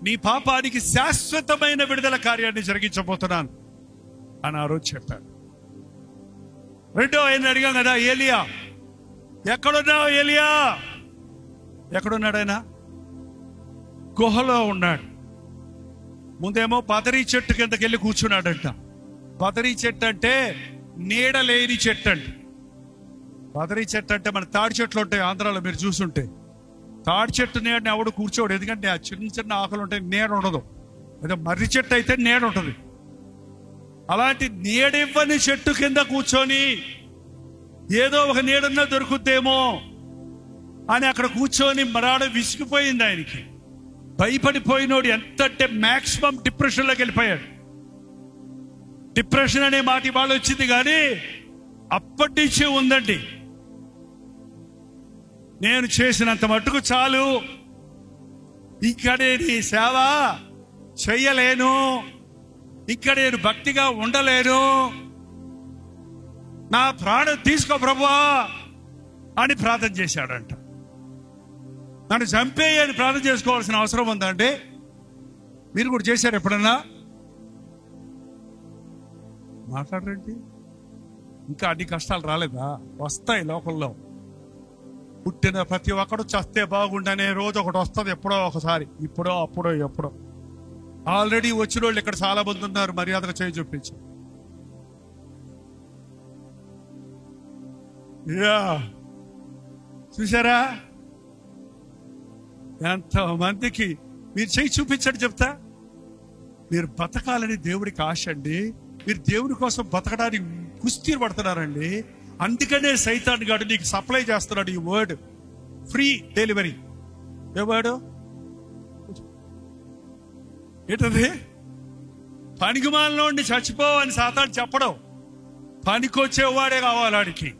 నీ పాపానికి శాశ్వతమైన విడుదల కార్యాన్ని జరిగించబోతున్నాను అని ఆ రోజు చెప్పాడు. రెండో ఆయన అడిగాం కదా, ఏలియా ఎక్కడున్నావు? ఏలియా ఎక్కడున్నాడు? ఆయన గుహలో ఉన్నాడు. ముందేమో బదరీ చెట్టు కిందకి వెళ్ళి కూర్చున్నాడంట. బదరీ చెట్టు అంటే నీడలేని చెట్టు అండి. బదరీ చెట్టు అంటే మన తాడి చెట్లు ఉంటాయి ఆంధ్రాలో, మీరు చూసుంటే. తాడి చెట్టు నీడని ఎవడు కూర్చోడు, ఎందుకంటే ఆ చిన్న చిన్న ఆకులు ఉంటాయి, నీడ ఉండదు. అదే మర్రి చెట్టు అయితే నీడ ఉంటుంది. అలాంటి నీడివ్వని చెట్టు కింద కూర్చొని ఏదో ఒక నీడన్నా దొరుకుద్దేమో అని అక్కడ కూర్చొని మరాడ విసిగిపోయింది ఆయనకి. భయపడిపోయినోడు ఎంత అంటే మ్యాక్సిమం డిప్రెషన్లోకి వెళ్ళిపోయాడు. డిప్రెషన్ అనే మాట ఇవాళ వచ్చింది కానీ అప్పటి నుంచి ఉందండి. నేను చేసినంత మట్టుకు చాలు, ఇక్కడ నీ సేవ చెయ్యలేను, ఇక్కడ నేను భక్తిగా ఉండలేను, నా ప్రాణం తీసుకో ప్రభువా అని ప్రార్థన చేశాడంట. నన్ను చంపేయని ప్రార్థన చేసుకోవాల్సిన అవసరం ఉందండి. మీరు కూడా చేశారు ఎప్పుడన్నా? మాట్లాడరండి. ఇంకా అన్ని కష్టాలు రాలేదా? వస్తాయి లోకంలో. పుట్టిన ప్రతి ఒక్కడు చస్తే బాగుండనే రోజు ఒకటి వస్తుంది, ఎప్పుడో ఒకసారి, ఇప్పుడో అప్పుడో ఎప్పుడో. ఆల్రెడీ వచ్చిన వాళ్ళు ఇక్కడ చాలా మంది ఉన్నారు, మర్యాదగా చేయి చూపించి. చూసారా ఎంతమందికి? మీరు చేయి చూపించండి చెప్తా. మీరు బతకాలని దేవుడికి ఆశ అండి. మీరు దేవుడి కోసం బతకడానికి కుస్తీ పడుతున్నారండి. అందుకనే సైతాన్ గాడు నీకు సప్లై చేస్తున్నాడు ఈ వర్డ్, ఫ్రీ డెలివరీ. ఏ వర్డ్ ఏంటది? పనికిమాలినోడిని చచ్చిపో అని సాతాను చెప్పడం. పనికొచ్చేవాడే కావాలి వాడికి.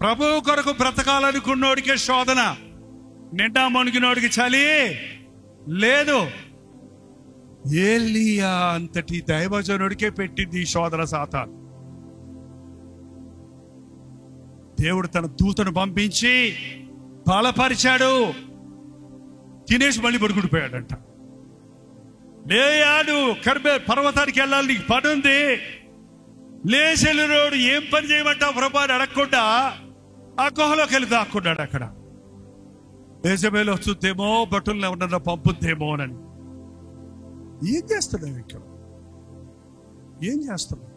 ప్రభువు కొరకు బ్రతకాలనుకున్నోడికే శోధన. నిండా మునిగినోడికి చలి లేదు. ఏలియా అంతటి దైవజనుడికే పెట్టింది ఈ శోధన సాతాను. దేవుడు తన దూతను పంపించి బలపరిచాడు. తినేసి మళ్ళీ పడుకుండిపోయాడంట. లేయాడు, కర్మే పర్వతానికి వెళ్ళాలి, నీకు పని ఉంది, లేచెల్లినోడు ఏం పని చేయమంటావు ప్రభు అని అడగకుండా ఆ గుహలోకి వెళ్ళి దాక్కున్నాడు. అక్కడ యెజబెల్ వస్తుందేమో, బట్టుల్లో ఉన్న పంపుద్దేమోనని. ఏం చేస్తున్నావు ఇక్కడ? ఏం చేస్తున్నావు?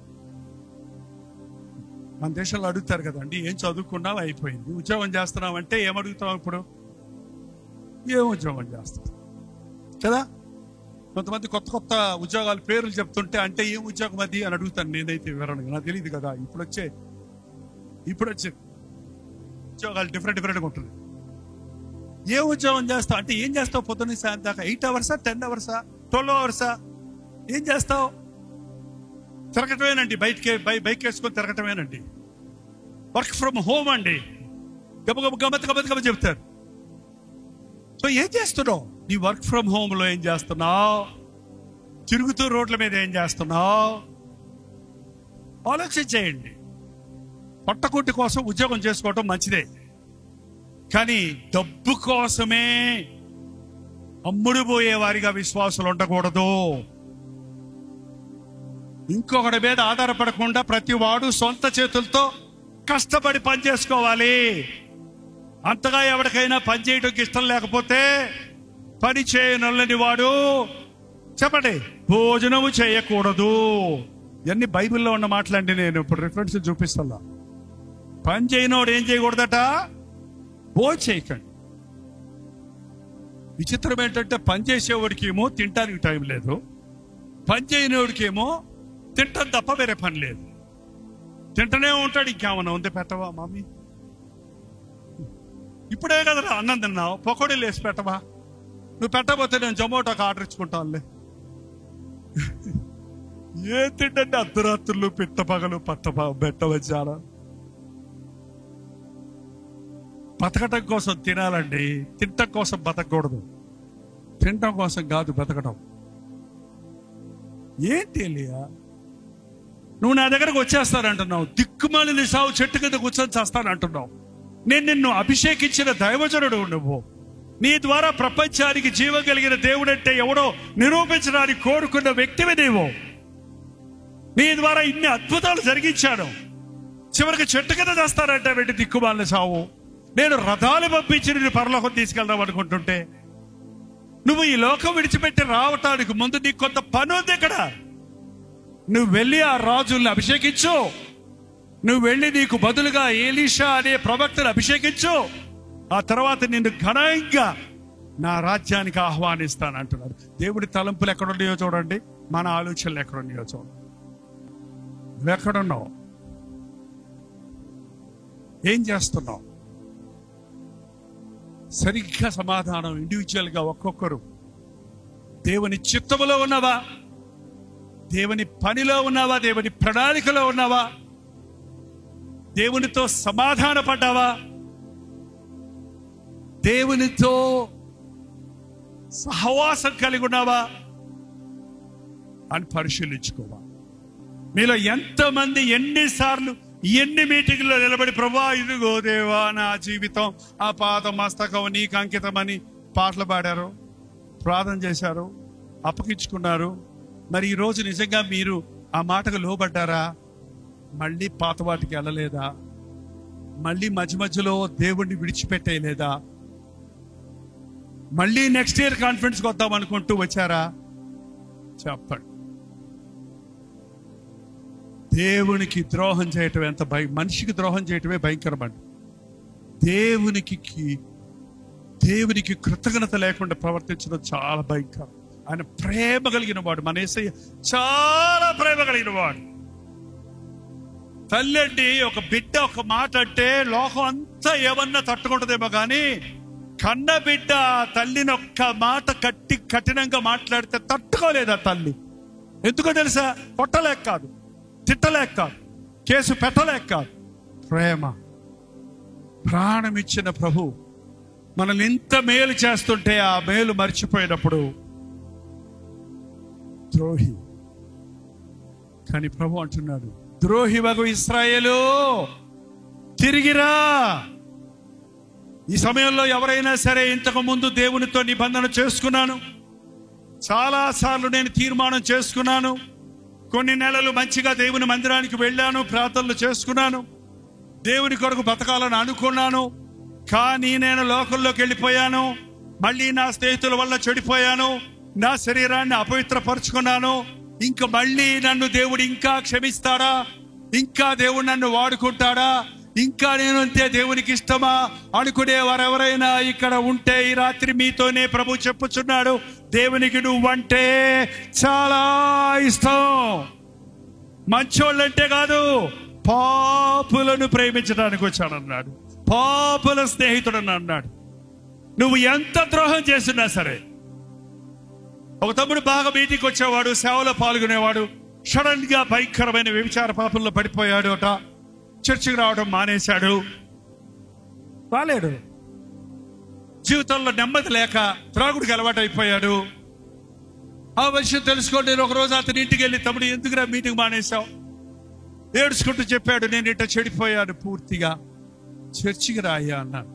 మన దేశంలో అడుగుతారు కదండి, ఏం చదువుకున్నావు? అయిపోయింది. ఉద్యోగం చేస్తున్నావు అంటే ఏమడుగుతావు ఇప్పుడు? ఏం ఉద్యోగం చేస్తావు కదా. కొంతమంది కొత్త కొత్త ఉద్యోగాల పేర్లు చెప్తుంటే అంటే ఏం ఉద్యోగం అది అని అడుగుతాను నేనైతే వివరణగా. నాకు తెలియదు కదా. ఇప్పుడు వచ్చే ఉద్యోగాలు డిఫరెంట్గా ఉంటుంది. ఏ ఉద్యోగం చేస్తావు అంటే ఏం చేస్తావు? పొద్దున్న సాయంత్రం దాకా 8 hours, 10 hours, 12 hours ఏం చేస్తావు? తిరగటమేనండి, బైక్ వేసుకొని తిరగటమేనండి. వర్క్ ఫ్రమ్ హోమ్ అండి. గబ చెప్తారు. సో ఏం చేస్తున్నావు? నీ వర్క్ ఫ్రమ్ హోమ్ లో ఏం చేస్తున్నావు? తిరుగుతూ రోడ్ల మీద ఏం చేస్తున్నావు? ఆలోచన చేయండి. పొట్టకొట్టి కోసం ఉద్యోగం చేసుకోవటం మంచిదే, కానీ డబ్బు కోసమే అమ్ముడు పోయే వారిగా విశ్వాసులు ఉండకూడదు. ఇంకొకటి మీద ఆధారపడకుండా ప్రతి వాడు సొంత చేతులతో కష్టపడి పని చేసుకోవాలి. అంతగా ఎవరికైనా పని చేయడానికి ఇష్టం లేకపోతే పని చేయనల్లని వాడు చెప్పండి భోజనము చేయకూడదు. ఇవన్నీ బైబిల్లో ఉన్న మాటలండి. నేను ఇప్పుడు రిఫరెన్స్ చూపిస్తున్నా. పని చేయనోడు ఏం చేయకూడదట? భోజనం చేయకండి. విచిత్రం ఏంటంటే పని చేసేవాడికి ఏమో తినడానికి టైం లేదు, పని చేయనివాడికేమో తింటాం తప్ప వేరే పని లేదు. తింటనే ఉంటాడు. ఇంకేమన్నా ఉంది పెట్టవా మమ్మీ? ఇప్పుడే కదరా అన్నం తిన్నావు, పకోడీలు వేసి పెట్టవా? నువ్వు పెట్టబోతే నేను జొమాటోకి ఆర్డర్ ఇచ్చుకుంటానులే. ఏ తిండండి అర్ధరాత్రులు, పిట్ట పగలు, పెట్టవచ్చారా? బతకటం కోసం తినాలండి, తినటం కోసం బతకూడదు. తినటం కోసం కాదు బతకటం. ఏంటి ఎలియా, నువ్వు నా దగ్గరకు వచ్చేస్తానంటున్నావు, దిక్కుమాలిన సావు చెట్టు కింద కూర్చొని చేస్తానంటున్నావు. నేను నిన్ను అభిషేకించిన దైవజనుడు. నువ్వు నీ ద్వారా ప్రపంచానికి జీవం కలిగిన దేవుడంటే ఎవడో నిరూపించడానికి కోరుకున్న వ్యక్తివి నీవు. నీ ద్వారా ఇన్ని అద్భుతాలు జరిగించాను, చివరికి చెట్టు కింద చేస్తానంటే వెంటి దిక్కుమాలిన సావు. నేను రథాలు పంపించి నిన్ను పరలోకం తీసుకెళ్దాం అనుకుంటుంటే నువ్వు ఈ లోకం విడిచిపెట్టి రావటానికి ముందు నీకు కొంత పని ఉంది ఇక్కడ. నువ్వు వెళ్ళి ఆ రాజుల్ని అభిషేకించు. నువ్వు వెళ్ళి నీకు బదులుగా ఎలీషా అనే ప్రవక్తను అభిషేకించు. ఆ తర్వాత నిన్ను ఘనంగా నా రాజ్యానికి ఆహ్వానిస్తాను అంటున్నాడు. దేవుడి తలంపులు ఎక్కడున్నాయో చూడండి, మన ఆలోచనలు ఎక్కడున్నాయో చూడండి. నువ్వెక్కడున్నావు? ఏం చేస్తున్నావు? సరిగ్గా సమాధానం ఇండివిజువల్ గా ఒక్కొక్కరు. దేవుని చిత్తములో ఉన్నావా? దేవుని పనిలో ఉన్నావా? దేవుని ప్రణాళికలో ఉన్నావా? దేవునితో సమాధాన పడ్డావా? దేవునితో సహవాసం కలిగి ఉన్నావా అని పరిశీలించుకోవా. మీలో ఎంతమంది ఎన్నిసార్లు ఎన్ని మీటింగ్లో నిలబడి ప్రభువా ఇదిగో దేవా నా జీవితం ఆ పాత మస్తకం నీకు అంకితమని పాటలు పాడారు, ప్రార్థన చేశారు, అప్పగించుకున్నారు. మరి ఈరోజు నిజంగా మీరు ఆ మాటకు లోబడ్డారా? మళ్ళీ పాత వాటికి వెళ్ళలేదా? మళ్ళీ మధ్య మధ్యలో దేవుణ్ణి విడిచిపెట్టేయలేదా? మళ్ళీ నెక్స్ట్ ఇయర్ కాన్ఫరెన్స్కి వద్దాం అనుకుంటూ వచ్చారా? చెప్పండి. దేవునికి ద్రోహం చేయటం ఎంత మనిషికి ద్రోహం చేయటమే భయంకరమండి. దేవునికి కృతజ్ఞత లేకుండా ప్రవర్తించడం చాలా భయంకరం. ఆయన ప్రేమ కలిగిన వాడు. మన యేసయ్య చాలా ప్రేమ కలిగిన వాడు. తల్లి అండి, ఒక బిడ్డ ఒక మాట అంటే లోకం అంతా ఏమన్నా తట్టుకుంటుందేమో కానీ కన్న బిడ్డ తల్లిని ఒక్క మాట కఠినంగా మాట్లాడితే తట్టుకోలేదు ఆ తల్లి. ఎందుకో తెలుసా? కొట్టలేక కాదు, తిట్టలేక కాదు, కేసు పెట్టలేక కాదు, ప్రేమ. ప్రాణం ఇచ్చిన ప్రభు మనల్ని ఇంత మేలు చేస్తుంటే ఆ మేలు మర్చిపోయినప్పుడు ద్రోహి. కానీ ప్రభు అంటున్నాడు, ద్రోహి వగు ఇశ్రాయేలు తిరిగిరా. ఈ సమయంలో ఎవరైనా సరే, ఇంతకు ముందు దేవునితో నిబంధన చేసుకున్నాను, చాలా సార్లు నేను తీర్మానం చేసుకున్నాను, కొన్ని నెలలు మంచిగా దేవుని మందిరానికి వెళ్ళాను, ప్రార్థనలు చేసుకున్నాను, దేవుని కొరకు బతకాలని అనుకున్నాను, కానీ నేను లోకంలోకి వెళ్ళిపోయాను, మళ్ళీ నా స్నేహితుల వల్ల చెడిపోయాను, నా శరీరాన్ని అపవిత్రపరుచుకున్నాను, ఇంకా మళ్ళీ నన్ను దేవుడు ఇంకా క్షమిస్తాడా, ఇంకా దేవుడు నన్ను వాడుకుంటాడా, ఇంకా నేను అంతే దేవునికి ఇష్టమా అనుకునే వారెవరైనా ఇక్కడ ఉంటే ఈ రాత్రి మీతోనే ప్రభు చెప్పుచున్నాడు, దేవునికి నువ్వంటే చాలా ఇష్టం. మంచోళ్ళంటే కాదు, పాపులను ప్రేమించడానికి వచ్చాడన్నాడు, పాపుల స్నేహితుడని అన్నాడు. నువ్వు ఎంత ద్రోహం చేసినా సరే, ఒక తమ్ముడు బాగా మీటింగ్కి వచ్చేవాడు, సేవలో పాల్గొనేవాడు, సడన్ గా భయంకరమైన వ్యభిచార పాపంలో పడిపోయాడు అట, చర్చికి రావడం మానేశాడు, రాలేడు, జీవితంలో నెమ్మది లేక త్రాగుడికి అలవాటు అయిపోయాడు. ఆ విషయం తెలుసుకోండి. నేను ఒకరోజు అతని ఇంటికి వెళ్ళి, తమ్ముడు ఎందుకురా మీటింగ్ మానేశావు, ఏడుచుకుంటూ చెప్పాడు, నేను ఇట్లా చెడిపోయాను పూర్తిగా, చర్చికి రాయ్యా అన్నాను.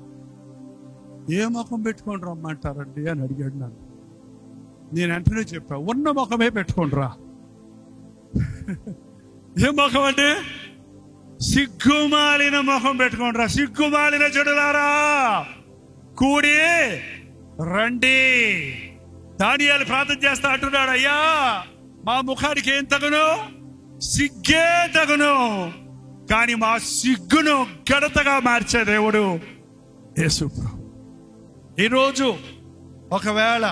ఏ ముఖం పెట్టుకొని రమ్మంటారండి అని అడిగాడు నన్ను. నేను వెంటనే చెప్పా, ఉన్న ముఖమే పెట్టుకొని రా. ఏ ముఖం అంటే? సిగ్గుమాలిన ముఖం పెట్టుకొని రా. సిగ్గుమాలిన చెడులారా కూడి రండి. దానియేలు ప్రార్థన చేస్తా అంటున్నాడు, అయ్యా మా ముఖానికి ఏం తగును? సిగ్గే తగును, కానీ మా సిగ్గును గడతగా మార్చే దేవుడు యేసు ప్రభు. ఈరోజు ఒకవేళ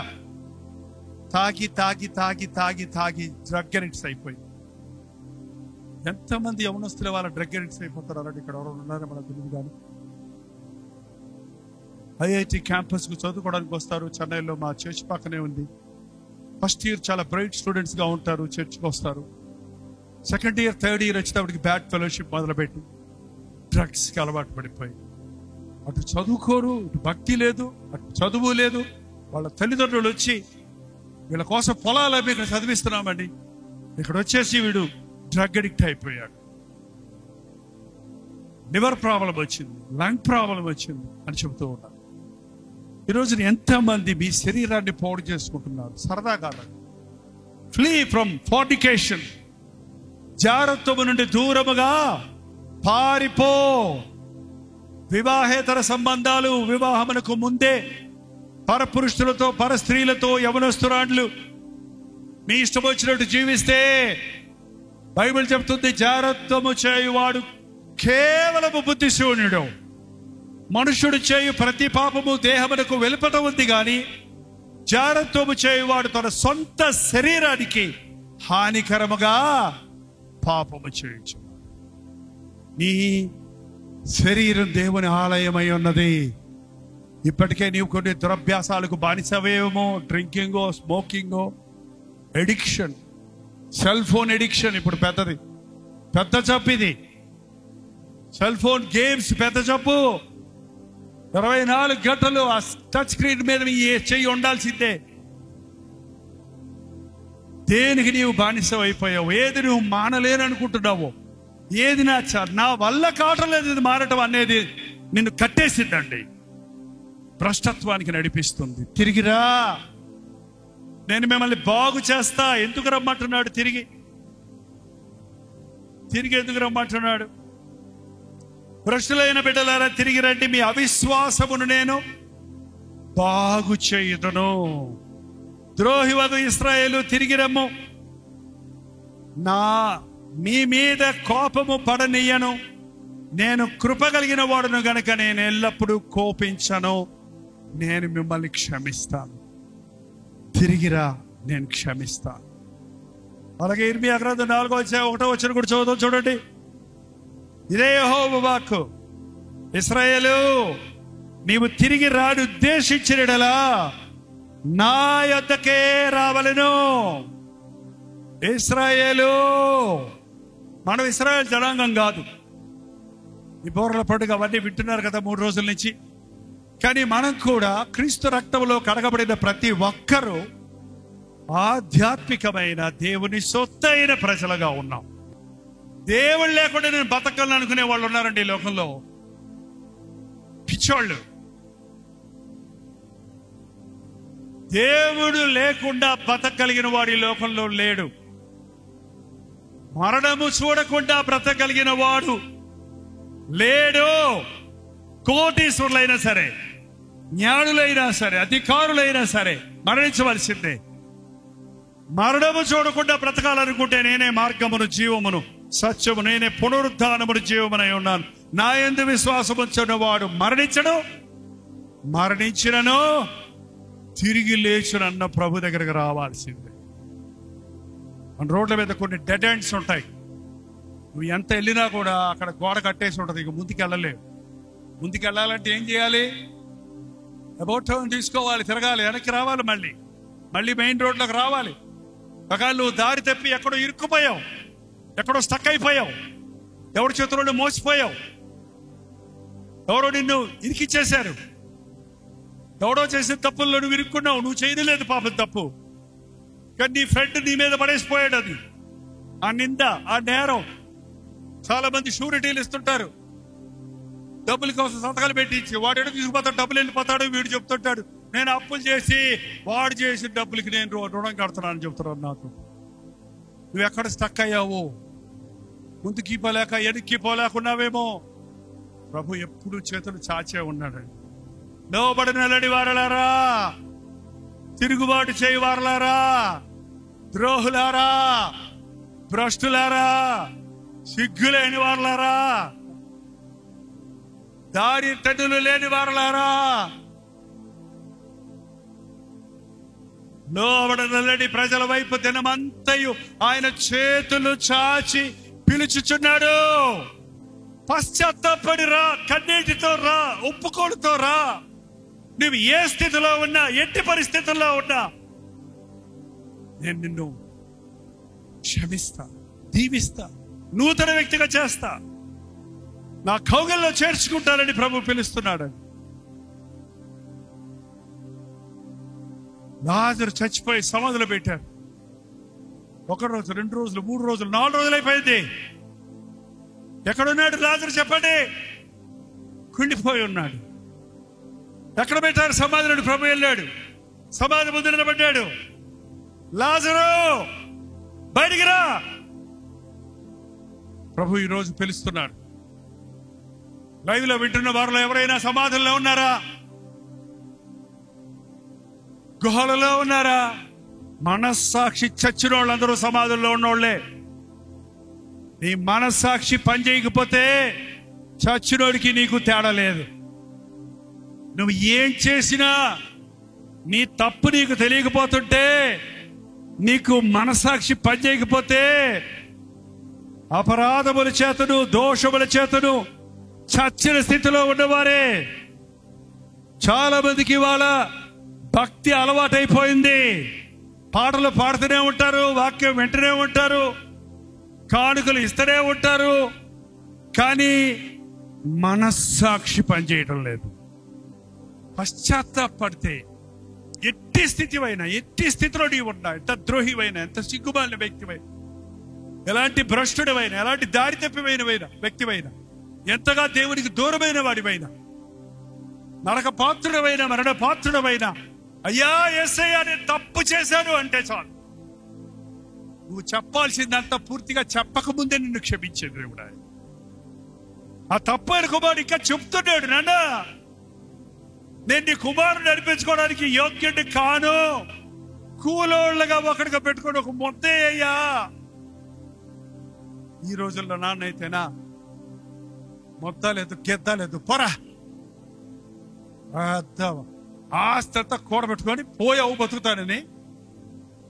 తాగి తాగి తాగి తాగి తాగి డ్రగ్ అడిక్ట్స్ అయిపోయి, ఎంతమంది యవనస్తుల వాళ్ళ డ్రగ్ అడిక్ట్స్ అయిపోతారు అలాంటి ఇక్కడ ఎవరు ఉన్నారో మనకు తెలియదు. కానీ ఐఐటి క్యాంపస్కు చదువుకోవడానికి వస్తారు. చెన్నైలో మా చర్చ్ పక్కనే ఉంది. ఫస్ట్ ఇయర్ చాలా బ్రైట్ స్టూడెంట్స్గా ఉంటారు, చర్చ్కి వస్తారు. సెకండ్ ఇయర్ థర్డ్ ఇయర్ వచ్చేటప్పటికి బ్యాడ్ ఫెలోషిప్ మొదలుపెట్టి డ్రగ్స్కి అలవాటు పడిపోయి, అటు చదువుకోరు, ఇటు భక్తి లేదు, అటు చదువు లేదు. వాళ్ళ తల్లిదండ్రులు వచ్చి వీళ్ళ కోసం పొలాలు అవి ఇక్కడ చదివిస్తున్నామండి, ఇక్కడ వచ్చేసి వీడు డ్రగ్ అడిక్ట్ అయిపోయాడు, లివర్ ప్రాబ్లం వచ్చింది, లంగ్ ప్రాబ్లం వచ్చింది అని చెబుతూ ఉన్నారు. ఈరోజు ఎంతమంది మీ శరీరాన్ని పాడు చేసుకుంటున్నారు? సరదా కాదండి. Flea from fornication. జారత్వము నుండి దూరముగా పారిపో. వివాహేతర సంబంధాలు, వివాహమునకు ముందే పరపురుషులతో పర స్త్రీలతో యవనస్తురాండ్లు మీ ఇష్టం వచ్చినట్టు జీవిస్తే బైబిల్ చెప్తుంది, జారత్వము చేయువాడు కేవలము బుద్ధిశూన్యుడు. మనుష్యుడు చేయు ప్రతి పాపము దేహమునకు వెలుపట ఉంది, గాని జారత్వము చేయువాడు తన సొంత శరీరానికి హానికరముగా పాపము చేయించు. నీ శరీరం దేవుని ఆలయమై ఉన్నది. ఇప్పటికే నీవు కొన్ని దురభ్యాసాలకు బానిసవేమో, డ్రింకింగో, స్మోకింగో, ఎడిక్షన్, సెల్ ఫోన్ ఎడిక్షన్ ఇప్పుడు పెద్దది, పెద్ద జబ్బు ఇది. సెల్ ఫోన్ గేమ్స్ పెద్ద జబ్బు. 24 గంటలు ఆ టచ్ స్క్రీన్ మీద చెయ్యి ఉండాల్సిందే. దేనికి నీవు బానిసం అయిపోయావు? ఏది నువ్వు మానలేననుకుంటున్నావు? ఏది నా వల్ల కావటం లేదు ఇది మారటం అనేది నిన్ను కట్టేసిందండి, భ్రష్టత్వానికి నడిపిస్తుంది. తిరిగిరా, నేను మిమ్మల్ని బాగు చేస్తా. ఎందుకు రమ్మంటున్నాడు? తిరిగి ఎందుకు రమ్మంటున్నాడు? భ్రష్టులైన బిడ్డలారా తిరిగి రండి, మీ అవిశ్వాసమును నేను బాగు చేయుదును. ద్రోహివగు ఇశ్రాయేలు తిరిగి రమ్ము, మీ మీద కోపము పడనీయను. నేను కృప కలిగిన వాడును గనుక నేను ఎల్లప్పుడూ కోపించను. నేను మిమ్మల్ని క్షమిస్తాను. తిరిగిరా, నేను క్షమిస్తాను. అలాగే ఇర్మియా గ్రంథం 4:1 కూడా చదువుతాం చూడండి. ఇదే యెహోవా వాక్కు, ఇశ్రాయేలు నీవు తిరిగి రాని ఉద్దేశించినడలా నా యొద్దకే రావలెను. ఇశ్రాయేలు. మనం ఇశ్రాయేల్ జనాంగం కాదు. ఈ బోర్ల పండుగ అవన్నీ వింటున్నారు కదా 3 రోజుల నుంచి. కానీ మనం కూడా క్రీస్తు రక్తంలో కడగబడిన ప్రతి ఒక్కరూ ఆధ్యాత్మికమైన దేవుని సొత్తైన ప్రజలుగా ఉన్నాం. దేవుడు లేకుండా నేను బతకాలని అనుకునే వాళ్ళు ఉన్నారండి ఈ లోకంలో. పిచ్చోళ్ళు. దేవుడు లేకుండా బతకగలిగిన వాడు ఈ లోకంలో లేడు. మరణము చూడకుండా బ్రతకగలిగిన వాడు లేడు. కోటీశ్వరులైనా సరే, జ్ఞానులైనా సరే, అధికారులైనా సరే మరణించవలసిందే. మరణము చూడకుండా బ్రతకాలనుకుంటే నేనే మార్గమును, జీవమును, సత్యము, నేనే పునరుద్ధానమును, జీవమునై ఉన్నాను. నా యందు విశ్వాసం ఉంచిన వాడు మరణించడు, మరణించినను తిరిగి లేచునన్న ప్రభు దగ్గరకు రావాల్సిందే. మన రోడ్ల మీద కొన్ని డెడ్ ఎండ్స్ ఉంటాయి. నువ్వు ఎంత వెళ్ళినా కూడా అక్కడ గోడ కట్టేసి ఉంటుంది. ఇక ముందుకు వెళ్ళలేవు. ముందుకు వెళ్ళాలంటే ఏం చేయాలి? అబౌట్ టర్న్ తీసుకోవాలి, తిరగాలి, వెనక్కి రావాలి, మళ్ళీ మెయిన్ రోడ్లోకి రావాలి. ఒకవేళ నువ్వు దారి తప్పి ఎక్కడో ఇరుక్కుపోయావు, ఎక్కడో స్టక్ అయిపోయావు, ఎవరి చేతుల్లో మోసిపోయావు, ఎవరో నిన్ను ఇరికిచ్చేశారు, ఎవడో చేసిన తప్పుల్లో నువ్వు ఇరుక్కున్నావు. నువ్వు చేయలేదు పాపం తప్పు, కానీ నీ ఫ్రెండ్ నీ మీద పడేసిపోయాడు. అది ఆ నింద, ఆ నేరం. చాలా మంది షూరిటీలు ఇస్తుంటారు, డబ్బుల కోసం సంతకాలు పెట్టించి. వాడు తీసుకుపోతాడు, డబ్బులు వెళ్ళిపోతాడు. వీడు చెప్తుంటాడు, నేను అప్పులు చేసి వాడు చేసిన డబ్బులకి నేను రుణం కడుతున్నానని చెప్తున్నాను. నాకు నువ్వు ఎక్కడ స్టక్ అయ్యావు? ముందుకి పోలేక వెనక్కి పోలేకున్నావేమో. ప్రభు ఎప్పుడు చేతులు చాచే ఉన్నాడండి. లోబడిన నల్లడి వారలారా, తిరుగుబాటు చేయి వారలారా, ద్రోహులారా, భ్రష్టులారా, సిగ్గులేని వారలారా, దారి తడ్డులు లేని వారలారా, లోబడనల్లడి ప్రజల వైపు దినమంతయు ఆయన చేతులు చాచి పిలుచుచున్నాడు. పశ్చాత్తాపడి రా, కన్నీటితో రా, ఒప్పుకోడుతో రా. నువ్వు ఏ స్థితిలో ఉన్నా, ఎట్టి పరిస్థితుల్లో ఉన్నా, నేను నిన్ను క్షమిస్తా, దీవిస్తా, నూతన వ్యక్తిగా చేస్తా, నా కౌగల్లో చేర్చుకుంటానని ప్రభు పిలుస్తున్నాడు. లాజరు చచ్చిపోయి సమాధిలో పెట్టారు. 1 రోజు, 2 రోజులు, 3 రోజులు, 4 రోజులు అయిపోయింది. ఎక్కడున్నాడు లాజరు చెప్పండి? కుండిపోయి ఉన్నాడు. ఎక్కడ పెట్టారు సమాధిలో? ప్రభు వెళ్ళాడు, సమాధి ముందు నిలబడ్డాడు. లాజరు బయటికి రా. ప్రభు ఈరోజు పిలుస్తున్నాడు. లైవ్ లో వింటున్న వారిలో ఎవరైనా సమాధుల్లో ఉన్నారా? గుహలలో ఉన్నారా? మనస్సాక్షి చచ్చిన వాళ్ళందరూ సమాధుల్లో ఉన్నోళ్లే. నీ మనస్సాక్షి పనిచేయకపోతే చచ్చినోడికి నీకు తేడా లేదు. నువ్వు ఏం చేసినా నీ తప్పు నీకు తెలియకపోతుంటే, నీకు మనస్సాక్షి పనిచేయకపోతే, అపరాధముల చేతను, దోషముల చేతను చచ్చిన స్థితిలో ఉన్నవారే. చాలా మందికి వాళ్ళ భక్తి అలవాటైపోయింది. పాటలు పాడుతూనే ఉంటారు, వాక్యం వింటూనే ఉంటారు, కానుకలు ఇస్తూనే ఉంటారు, కానీ మనస్సాక్షి పనిచేయటం లేదు. పశ్చాత్తాపడితే ఎట్టి స్థితివైనా, ఎట్టి స్థితిలో నీవు ఉన్నా, ఎంత ద్రోహివైనా, ఎంత సిగ్గుమాలిన వ్యక్తివైనా, ఎలాంటి భ్రష్టుడివైనా, ఎలాంటి దారి తప్పివైన వ్యక్తివైనా, ఎంతగా దేవునికి దూరమైన వాడివైనా, నరక పాత్రుడవైనా, మరణ పాత్రుడవైనా, అయ్యా యేసయ్యా నేను తప్పు చేశాను అంటే చాలు. నువ్వు చెప్పాల్సిందంతా పూర్తిగా చెప్పకముందే నిన్ను క్షమించేది దేవుడు. ఆ తప్పు అయిన కుమారుడు ఇంకా చెప్తున్నాడు, నాన్న నేను నీ కుమారుడు నడిపించుకోవడానికి యోగ్యుడి కాను, కూలోళ్ళగా ఒకటిగా పెట్టుకొని ఒక మొత్తే అయ్యా. ఈ రోజుల్లో నాన్న అయితేనా మొత్తాలేదు, గెద్దాలేదు, పొరా ఆస్తి అంతా కూడబెట్టుకొని పోయావు బతుకుతానని.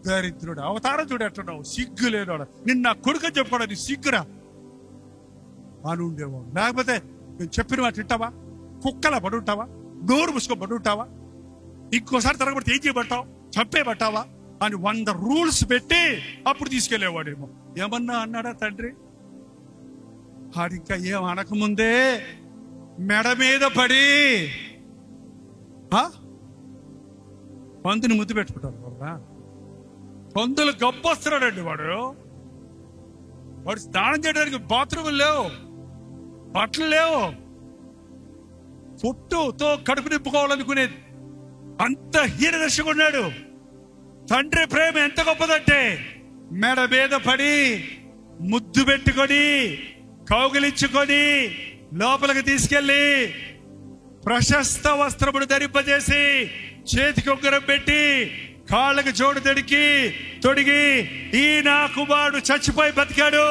దరిద్రుడు, అవతారం చూడు ఎట్టున్నావు, సిగ్గు లేనివాడు. నిన్న కొడుకని చెప్పుకోవడం నీ సిగ్గురా అని ఉండేవాడు. లేకపోతే నేను చెప్పిన మాట తింటావా? కుక్కలా పడి ఉంటావా? నోరు మూసుకో పడి ఉంటావా? ఇంకోసారి తిరగబడితే ఏం చేయబట్టావు? చంపేయబట్టావా? అని 100 రూల్స్ పెట్టి అప్పుడు తీసుకెళ్లేవాడేమో. ఏమన్నా అన్నాడా తండ్రి? ఆడింకా ఏం అనకముందే మెడ మీద పడి పందుని ముద్దు పెట్టుకుంటారు కదా. పందులు గొప్పొస్తున్నాడండి వాడు స్నానం చేయడానికి బాత్రూములు లేవు, బట్టలు లేవు, పొట్టుతో కడుపు నింపుకోవాలనుకునేది. అంత హీనదశగా ఉన్నాడు. తండ్రి ప్రేమ ఎంత గొప్పదంటే మెడ మీద పడి ముద్దు పెట్టుకొని కౌగిలించుకొని లోపలికి తీసుకెళ్లి ప్రశస్త వస్త్రమును ధరింపజేసి చేతికి ఉంగరం పెట్టి కాళ్ళకి జోడు తొడిగి ఈ నా కుమారుడు చచ్చిపోయి బతికాడు,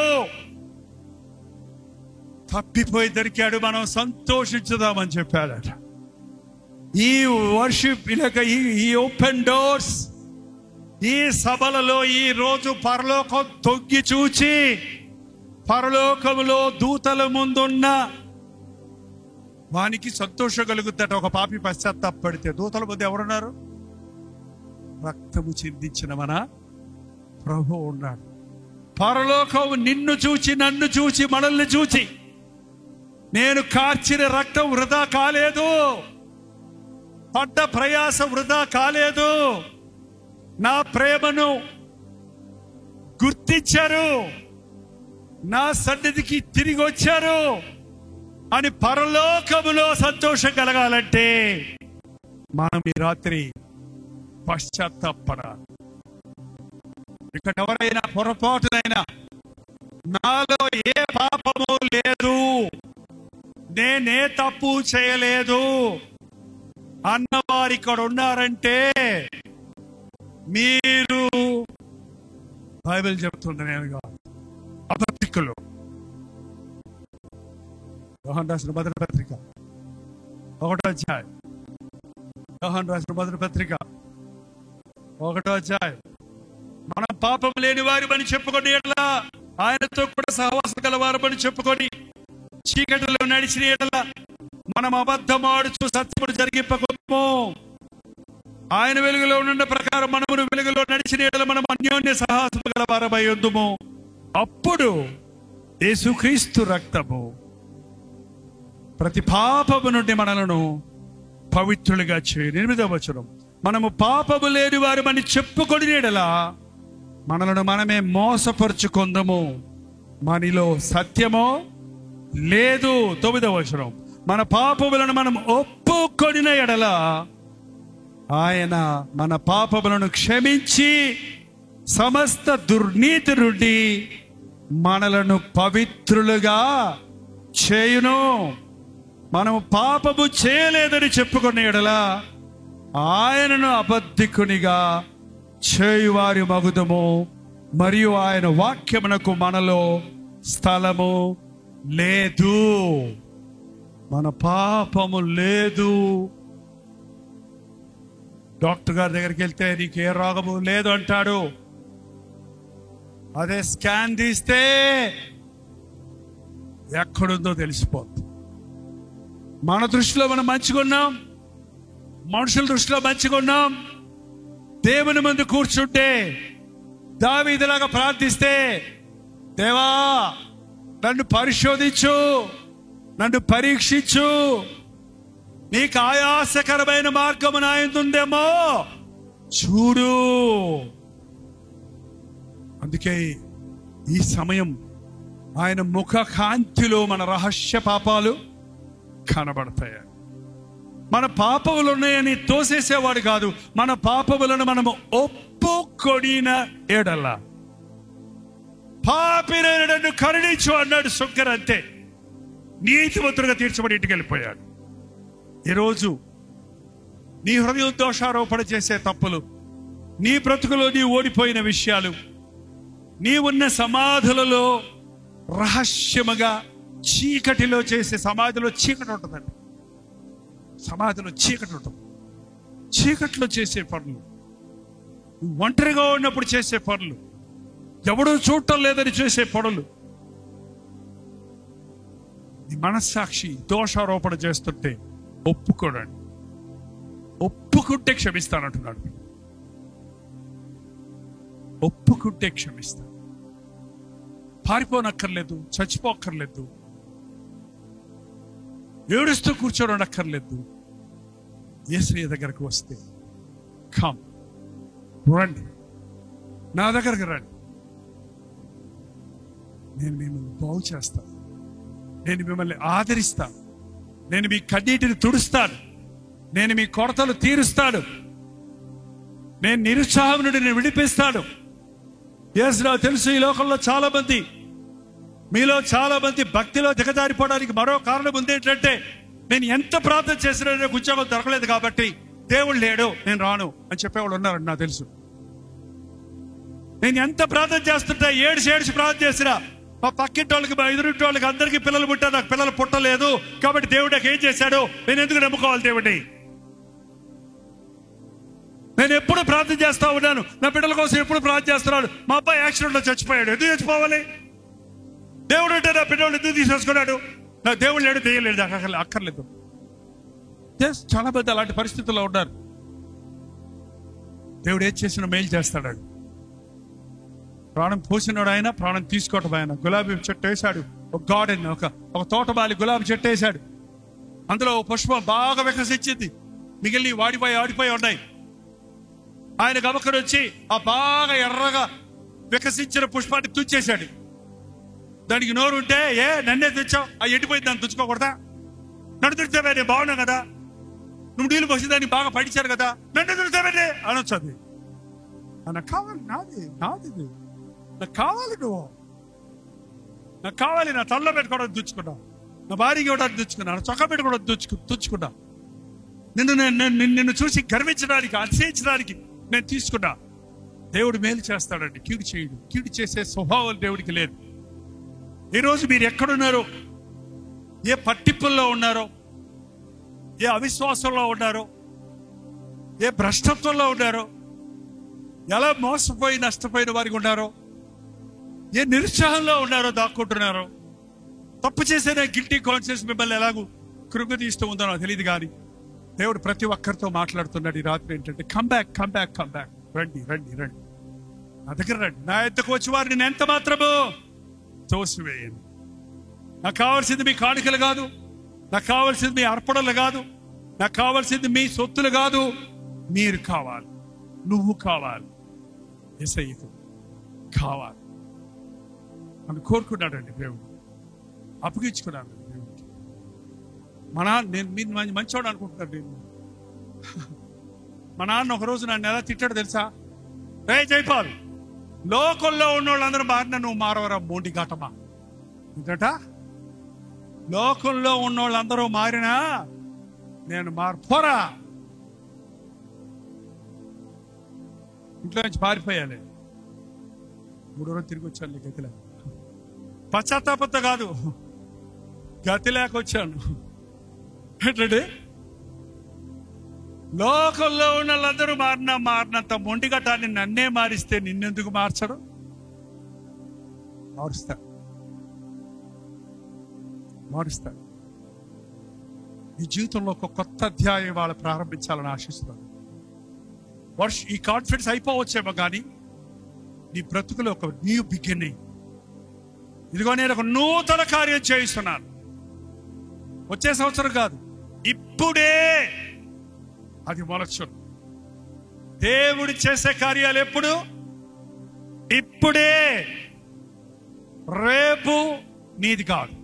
తప్పిపోయి దొరికాడు, మనం సంతోషించుదామని చెప్పాడట. ఈ వర్షిప్ ఈ ఓపెన్ డోర్స్, ఈ సభలలో ఈ రోజు పరలోకం తొంగి చూచి పరలోకములో దూతల ముందున్న వానికి సంతోషం కలుగుద్దట. ఒక పాపి పశ్చాత్తాపడితే దూతల ముందు ఎవరున్నారు? రక్తము చిందించిన మన ప్రభు ఉన్నాడు. పరలోకం నిన్ను చూచి, నన్ను చూచి, మనల్ని చూచి, నేను కార్చిన రక్తం వృధా కాలేదు, పడ్డ ప్రయాస వృధా కాలేదు, నా ప్రేమను గుర్తించారు, నా సన్నిధికి తిరిగి వచ్చారు అని పరలోకములో సంతోషం కలగాలంటే మనం ఈ రాత్రి పశ్చాత్తాపడాలి. ఇక్కడ ఎవరైనా పొరపాటునైనా నాలో ఏ పాపము లేదు, నేనే తప్పు చేయలేదు అన్నవారు ఇక్కడ ఉన్నారంటే మీరు బైబిల్ చెప్తుంది, నేను కాదు, అబద్ధికులు. యోహాను రాసిన మొదటి పత్రిక 1వ అధ్యాయం, యోహాను రాసిన మొదటి పత్రిక 1వ అధ్యాయం. మనం పాపం లేని వారిమని చెప్పుకొని ఎడలా ఆయనతో కూడా సహవాసం గలవారమని చెప్పుకొని చీకటిలో నడిచిన ఎడలా మనం అబద్ధమాడుచు సత్యమును జరిగింపకము. ఆయన వెలుగులో ఉన్న ప్రకారం మనమును వెలుగులో నడిచిన ఎడల మనం అన్యోన్య సహవాసం గలవారమై ఉందుము. అప్పుడు యేసుక్రీస్తు రక్తము ప్రతి పాపము నుండి మనలను పవిత్రులుగా చేయు. 8వ వచనం, మనము పాపము లేని వారిమని చెప్పుకొని ఎడలా మనలను మనమే మోసపరుచుకొందము, మనలో సత్యమో లేదు. 9వ వచనం, మన పాపములను మనం ఒప్పుకొనిన ఎడల ఆయన మన పాపములను క్షమించి సమస్త దుర్నీతి నుండి మనలను పవిత్రులుగా చేయును. మనము పాపము చేయలేదని చెప్పుకునే ఎడల ఆయనను అబద్ధికునిగా చేయువారి మగుదము, మరియు ఆయన వాక్యమునకు మనలో స్థలము లేదు. మన పాపము లేదు. డాక్టర్ గారి దగ్గరికి వెళ్తే నీకు ఏ రోగము లేదు అంటాడు. అదే స్కాన్ తీస్తే ఎక్కడుందో తెలిసిపోతుంది. మన దృష్టిలో మనం మంచిగా ఉన్నాం, మనుషుల దృష్టిలో మంచిగా ఉన్నాం. దేవుని ముందు కూర్చుంటే దావీదులాగా ప్రార్థిస్తే, దేవా నన్ను పరిశోధించు, నన్ను పరీక్షించు, నీకు ఆయాసకరమైన మార్గము నా యందుందేమో చూడు. అందుకే ఈ సమయం ఆయన ముఖ కాంతిలో మన రహస్య పాపాలు కనబడతాయి. మన పాపములు ఉన్నాయని తోసేసేవాడు కాదు, మన పాపములను మనము ఒప్పుకొనిన ఎడల పాపినైన నన్ను కరుణించు అన్నాడు శంకర్. అంతే, నీతిమంతుడుగా తీర్చబడి ఇంటికి వెళ్ళిపోయాడు. ఈరోజు నీ హృదయం దోషారోపణ చేసే తప్పులు, నీ బ్రతుకులో నీ ఓడిపోయిన విషయాలు, నీ ఉన్న సమాధులలో రహస్యముగా చీకటిలో చేసే, సమాధిలో చీకటి ఉంటుందండి, సమాధిలో చీకటి ఉంటుంది. చీకట్లో చేసే పనులు, ఒంటరిగా ఉన్నప్పుడు చేసే పనులు, ఎవడూ చూడటం లేదని చేసే పనులు, నీ మనస్సాక్షి దోషారోపణ చేస్తుంటే ఒప్పుకోడండి. ఒప్పుకుంటే క్షమిస్తానంటున్నాడు. ఒప్పుకుంటే క్షమిస్తాను. పారిపోనక్కర్లేదు, చచ్చిపోక్కర్లేదు, ఏడుస్తూ కూర్చోనక్కర్లేదు. యేసయ్య దగ్గరకు వస్తే కమ్, రండి, నా దగ్గరకు రండి, నేను మిమ్మల్ని బాగు చేస్తాను, నేను మిమ్మల్ని ఆదరిస్తాను, నేను మీ కన్నీటిని తుడుస్తాను, నేను మీ కొరతలు తీరుస్తాను, నేను నిరుత్సాహం నుండి నేను విడిపిస్తాను. నాకు తెలుసు ఈ లోకంలో చాలా మంది, మీలో చాలా మంది భక్తిలో దిగజారిపోవడానికి మరో కారణం ఉంది. ఏంటంటే నేను ఎంత ప్రార్థన చేసినా నాకు ఉద్యోగం దొరకలేదు కాబట్టి దేవుడు లేడు, నేను రాను అని చెప్పేవాళ్ళు ఉన్నారండి. నాకు తెలుసు. నేను ఎంత ప్రార్థన చేస్తుంటా, ఏడ్చి ప్రార్థన చేసినా మా పక్కింటి వాళ్ళకి, మా ఎదురింటి వాళ్ళకి అందరికీ పిల్లలు పుట్టారు, నాకు పిల్లలు పుట్టలేదు కాబట్టి దేవుడు నాకు ఏం చేశాడు, నేను ఎందుకు నమ్ముకోవాలి దేవుడిని? నేను ఎప్పుడు ప్రార్థన చేస్తా ఉన్నాను, నా బిడ్డల కోసం ఎప్పుడు ప్రార్థన చేస్తున్నాను. మా అబ్బాయి యాక్సిడెంట్లో చచ్చిపోయాడు, ఎందుకు చచ్చిపోవాలి? దేవుడు అంటే నా బిడ్డలు ఎందుకు తీసేసుకున్నాడు? నా దేవుడు లేడు, తెలియలేదు, నాకు అక్కర్లేదు. చాలా మంది అలాంటి పరిస్థితుల్లో ఉన్నారు. దేవుడు ఏం చేసిన మేలు చేస్తాడు. ప్రాణం పోసినాడు ఆయన, ప్రాణం తీసుకోవటం ఆయన. గులాబీ చెట్టు వేశాడు, ఒక గార్డెన్, ఒక తోటమాలి గులాబీ చెట్టు వేశాడు. అందులో పుష్పం బాగా వికసించింది, మిగిలిన ఆడిపోయి ఉన్నాయి. ఆయన గమకడు వచ్చి ఆ బాగా ఎర్రగా వికసించిన పుష్పాన్ని తుంచేశాడు. దానికి నోరు ఉంటే, నన్నే తెచ్చావు, ఆ ఎండిపోయింది, దాన్ని తుంచుకోకూడదా? నన్ను తుడిచావే, నేను బాగున్నా కదా, నువ్వు నీళ్ళు పోసి దాన్ని బాగా పడిచారు కదా, నన్ను తుడిచావే అనొచ్చది. నాకు కావాలి, నాది నాకు కావాలి, నాకు కావాలి. నా తల్లో పెట్టుకోవడం తుచ్చుకున్నా, నా భార్యకి ఇవ్వడానికి తుచ్చుకున్నా, నా చొక్కా పెట్టుకోవడం తుచ్చుకున్నా, నిన్ను చూసి గర్వించడానికి, అతిశయించడానికి నేను తీసుకున్నా. దేవుడు మేలు చేస్తాడండి, కీడు చేయడు. కీడు చేసే స్వభావం దేవుడికి లేదు. ఈరోజు మీరు ఎక్కడున్నారో, ఏ పట్టింపుల్లో ఉన్నారో, ఏ అవిశ్వాసంలో ఉన్నారో, ఏ భ్రష్టత్వంలో ఉన్నారో, ఎలా మోసపోయి నష్టపోయిన వారికి ఉన్నారో, ఏ నిరుత్సాహంలో ఉన్నారో, దాక్కుంటున్నారో, తప్పు చేసేనే గిల్టీ కాన్షియస్ మిమ్మల్ని ఎలాగూ కృంగతీస్తూ ఉందో నాకు తెలియదు. కానీ దేవుడు ప్రతి ఒక్కరితో మాట్లాడుతున్నాడు ఈ రాత్రి. ఏంటంటే కమ్ బ్యాక్, రండి, నా దగ్గర రండి, నా ఎద్దకు వచ్చి వారిని నేను ఎంత మాత్రమో తోసివేయండి. నాకు కావాల్సింది మీ కానుకలు కాదు, నాకు కావాల్సింది మీ అర్పణలు కాదు, నాకు కావాల్సింది మీ సొత్తులు కాదు, మీరు కావాలి, నువ్వు కావాలి, యేసయ్యకు కావాలి అని కోరుకున్నాడండి దేవుడు. అప్పగించుకున్నాను దేవుడికి. నేను మీరు మంచోడు అనుకుంటున్నారు. నేను మా నాన్న ఒకరోజు నన్ను ఎలా తిట్టాడు తెలుసా? రే జైపాల్, లోకంలో ఉన్న వాళ్ళందరూ మారినా నువ్వు మారవరా మోండి ఘాటమా. ఏంటట? లోకంలో ఉన్న వాళ్ళందరూ మారినా నేను పోరా, ఇంట్లో నుంచి పారిపోయాలి. 3 రోజులు తిరిగి వచ్చాను గతిలేక. పశ్చాత్తాపంతో కాదు, గతి లేక వచ్చాను. ఏంటంటే లోకంలో ఉన్న వాళ్ళందరూ మారినంత మొండిగటాన్ని నన్నే మారిస్తే నిన్నెందుకు మార్చడు? మారుస్తాడు. ఈ జీవితంలో ఒక కొత్త అధ్యాయం వాళ్ళు ప్రారంభించాలని ఆశిస్తున్నాను. ఈ కాన్ఫిడెన్స్ అయిపోవచ్చేమో కానీ నీ బ్రతుకులో ఒక న్యూ బిగినింగ్. ఇదిగో నేను ఒక నూతన కార్యం చేయిస్తున్నాను. వచ్చే సంవత్సరం కాదు, ఇప్పుడే అది మొలచును. దేవుడు చేసే కార్యాలు ఎప్పుడు? ఇప్పుడే. రేపు నీది కాదు,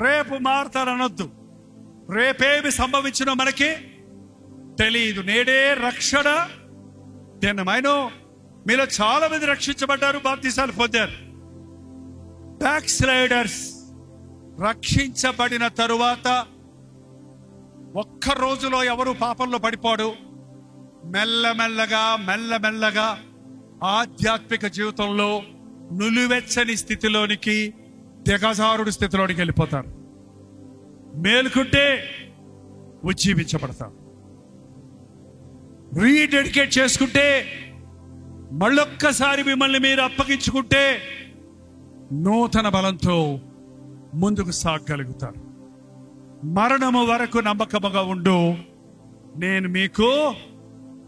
రేపు మారుతారనొద్దు. రేపేమి సంభవించినో మనకి తెలియదు. నేడే రక్షణ దినమైన మీలో చాలా మంది రక్షించబడ్డారు, బాప్తిసాలు పొందారు. బ్యాక్ స్లైడర్స్ రక్షించబడిన తరువాత ఒక్క రోజులో ఎవరు పాపంలో పడిపోడు. మెల్లమెల్లగా ఆధ్యాత్మిక జీవితంలో నులివెచ్చని స్థితిలోనికి, దిగజారుడు స్థితిలోనికి వెళ్ళిపోతారు. మేలుకుంటే ఉజ్జీవించబడతారు. రీడెడికేట్ చేసుకుంటే, మళ్ళొక్కసారి మిమ్మల్ని మీరు అప్పగించుకుంటే నూతన బలంతో ముందుకు సాగగలుగుతారు. మరణము వరకు నమ్మకముగా ఉండు, నేను మీకు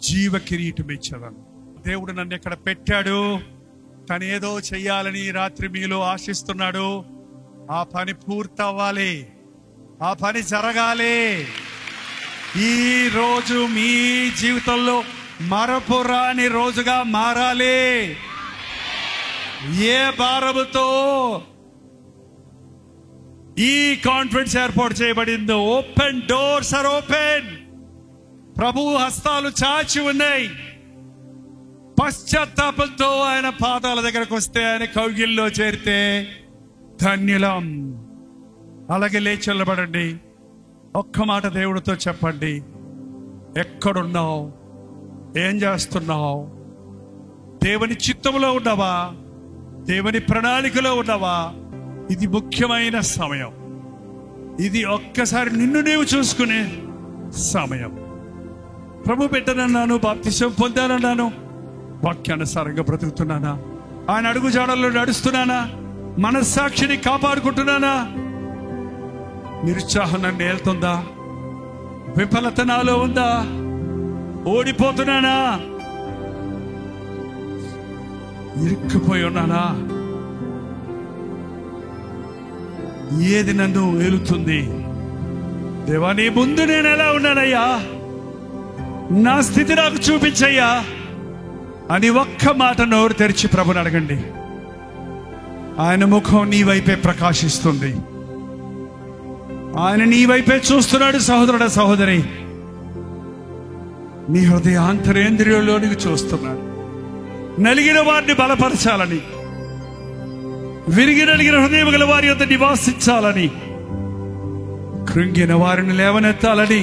జీవ కిరీటం ఇచ్చేదాను. దేవుడు నన్ను ఇక్కడ పెట్టాడు, కానీ ఏదో చెయ్యాలని రాత్రి మీలో ఆశిస్తున్నాడు. ఆ పని పూర్తవ్వాలి, ఆ పని జరగాలి. ఈ రోజు మీ జీవితంలో మరపురాని రోజుగా మారాలి. ఏ భారముతో ఈ కాన్ఫరెన్స్ ఏర్పాటు చేయబడిందో, ఓపెన్ డోర్స్ ఆర్ ఓపెన్. ప్రభు హస్తాలు చాచి ఉన్నాయి. పశ్చాత్తాపంతో ఆయన పాదాల దగ్గరకు వస్తే, ఆయన కౌగిల్లో చేరితే ధన్యులం. అలాగే లేచి నిలబడండి. ఒక్క మాట దేవుడితో చెప్పండి. ఎక్కడున్నావు? ఏం చేస్తున్నావు? దేవుని చిత్తంలో ఉన్నావా? దేవుని ప్రణాళికలో ఉన్నావా? ఇది ముఖ్యమైన సమయం. ఇది ఒక్కసారి నిన్ను నీవు చూసుకునే సమయం. ప్రభు పెట్టనన్నాను, బాప్తిసం పొందానన్నాను, వాక్యానుసారంగా బ్రతుకుతున్నానా? ఆయన అడుగు జాడల్లో నడుస్తున్నానా? మనస్సాక్షిని కాపాడుకుంటున్నానా? నిరుత్సాహం నన్ను ఏళ్తుందా? విఫలత నాలో ఉందా? ఓడిపోతున్నానా? ఇరుక్కుపోయి ఉన్నానా? ఏది నన్ను ఏలుతుంది? దేవా, నీ ముందు నేను ఎలా ఉన్నానయ్యా? నా స్థితి నాకు చూపించయ్యా అని ఒక్క మాట నోరు తెరిచి ప్రభుని అడగండి. ఆయన ముఖం నీ వైపే ప్రకాశిస్తుంది. ఆయన నీ వైపే చూస్తున్నాడు. సహోదరుడ, సహోదరి, నీ హృదయాంతరేంద్రియంలోనికి చూస్తున్నాడు. నలిగిన వారిని బలపరచాలని, విరిగి నలిగిన హృదయం గల వారి యొద్ద నివాసించాలని, కృంగిన వారిని లేవనెత్తాలని,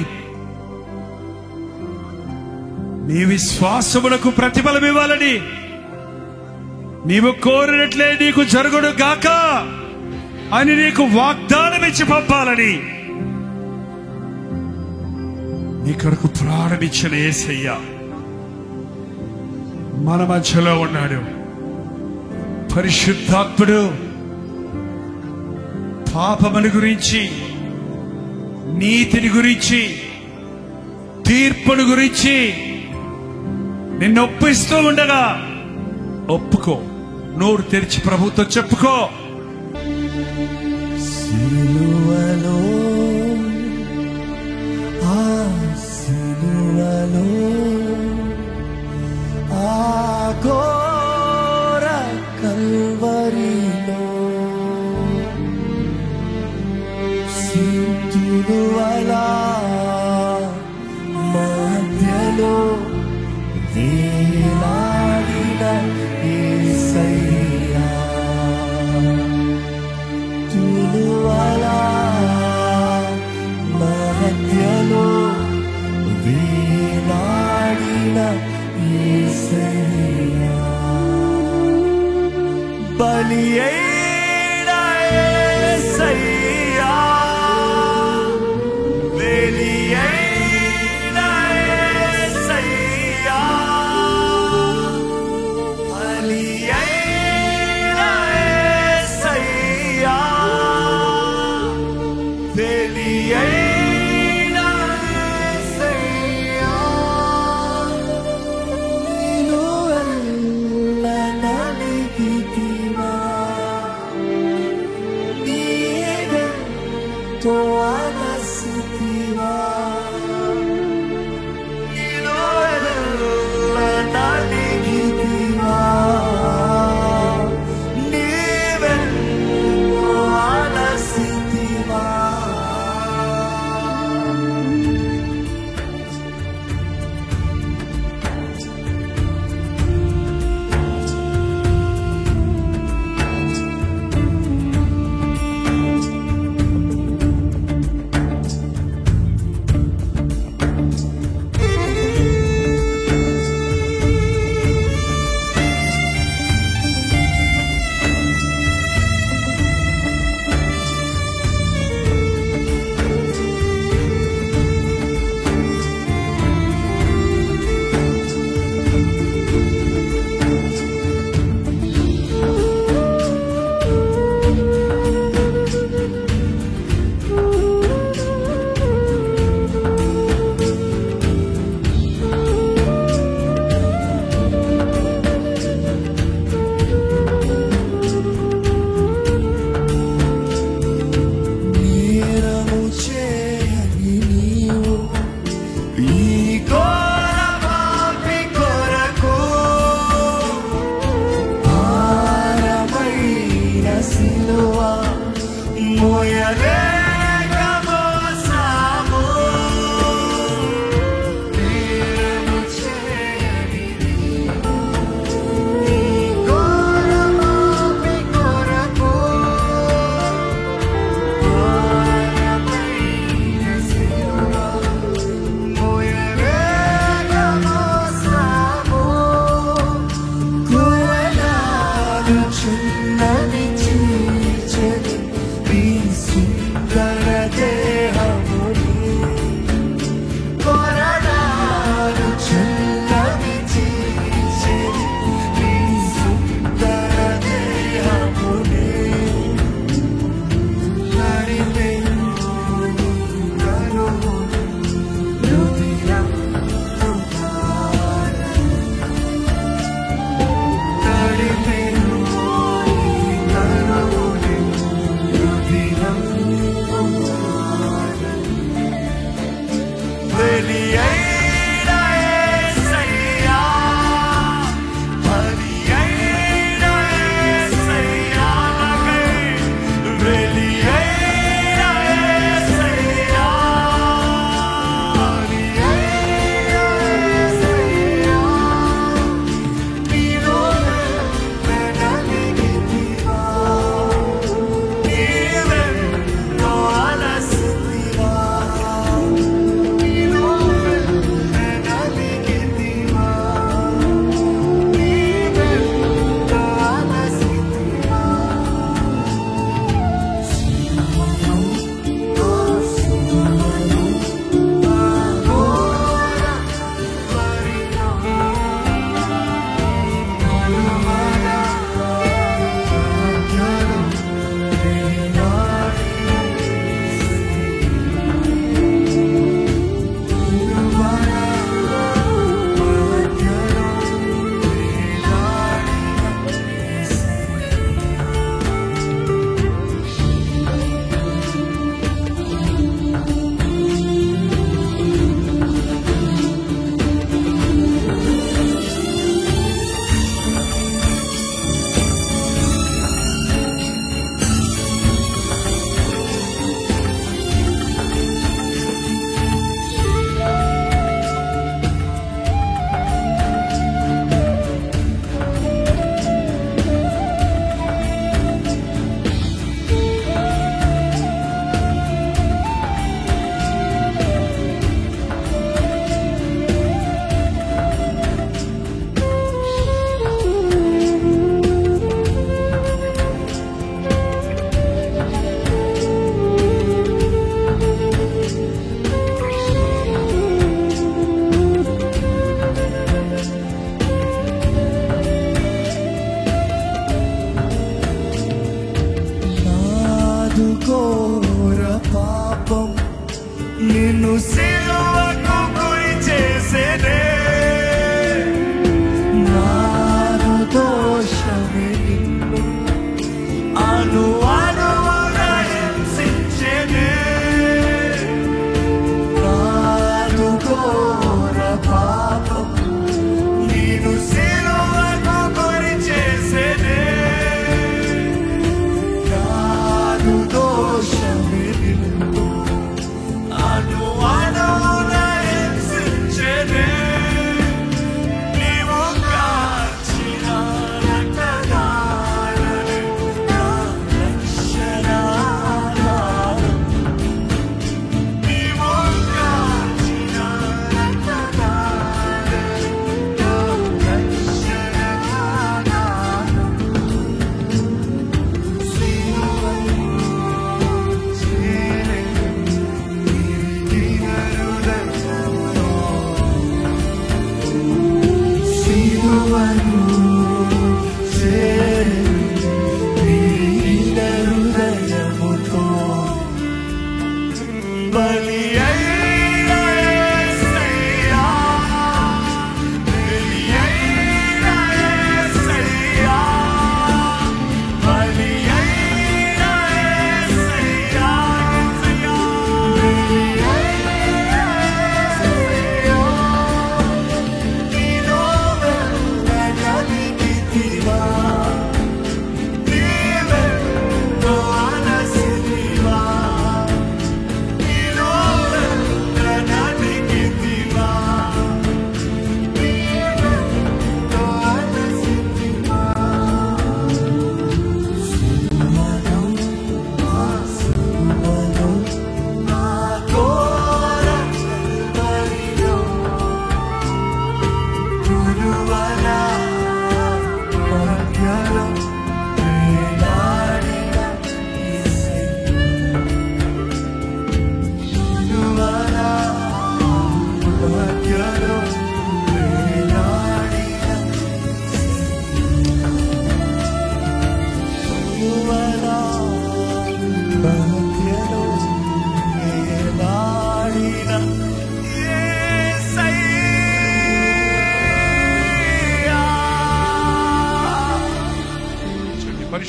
నీ విశ్వాసములకు ప్రతిఫలం ఇవ్వాలని, నీవు కోరినట్లే నీకు జరుగును గాక అని నీకు వాగ్దానం ఇచ్చి పంపాలని నీ కొరకు ప్రారంభించిన యేసయ్య మన మధ్యలో ఉన్నాడు. పరిశుద్ధాత్ముడు పాపముని గురించి, నీతిని గురించి, తీర్పును గురించి నిన్ను ఒప్పిస్తూ ఉండగా ఒప్పుకో. నోరు తెరిచి ప్రభుతో చెప్పుకో. సిలువలో, ఆ సిలువలో, ఆ ఘోర కల్వరిలో, సిలువల మధ్యలో వేలాడిన యేసయ్యా, సిలువల మధ్యలో వేలాడిన యేసయ్యా, బలి అయిన యేసయ్యా, బలి అయిన యేసయ్యా, బలి అయిన యేసయ్యా, బలి అయిన యేసయ్యా, నిలువెల్ల నలిగితివా, నీవెంతో అలసితివా, నిలువెల్ల నలిగితివా, నీవెంతో అలసితివా. సిలువ మోయలేక మోసాము నేరము చేయని నీ ఘోరమాపి కొరకు భారమైన సిలువ మోయలేక మోసాము కువలాలు చున్నని చీల్చెను నీ సుందర దేహముని కొరడాలు చున్నని చీల్చెను నీ సుందర దేహముని నడిపెను నీ కరువును హృదయం నడిపెను నీ కరువును హృదయం బలియైన యేసయ్యా బలియైన యేసయ్యా బలియైన యేసయ్యా బలియైన యేసయ్యా నీలో వెనలిగితివా నీవెంతో అలసితివా నీలో వెనలిగితివా నీవెంతో అలసితివా నాదు ఘోర పాపం నిన్ను సిలువకు గురి చేసేనే నాదు దోషమే నిన్ను అణువణువున హింసించెనే నాదు ఘోర పాపం నిన్ను సిలువకు గురి చేసేనే నాదు దోషమే నిన్ను అణువణువున హింసించెనే నీవు కార్చిన రక్తధారలు నా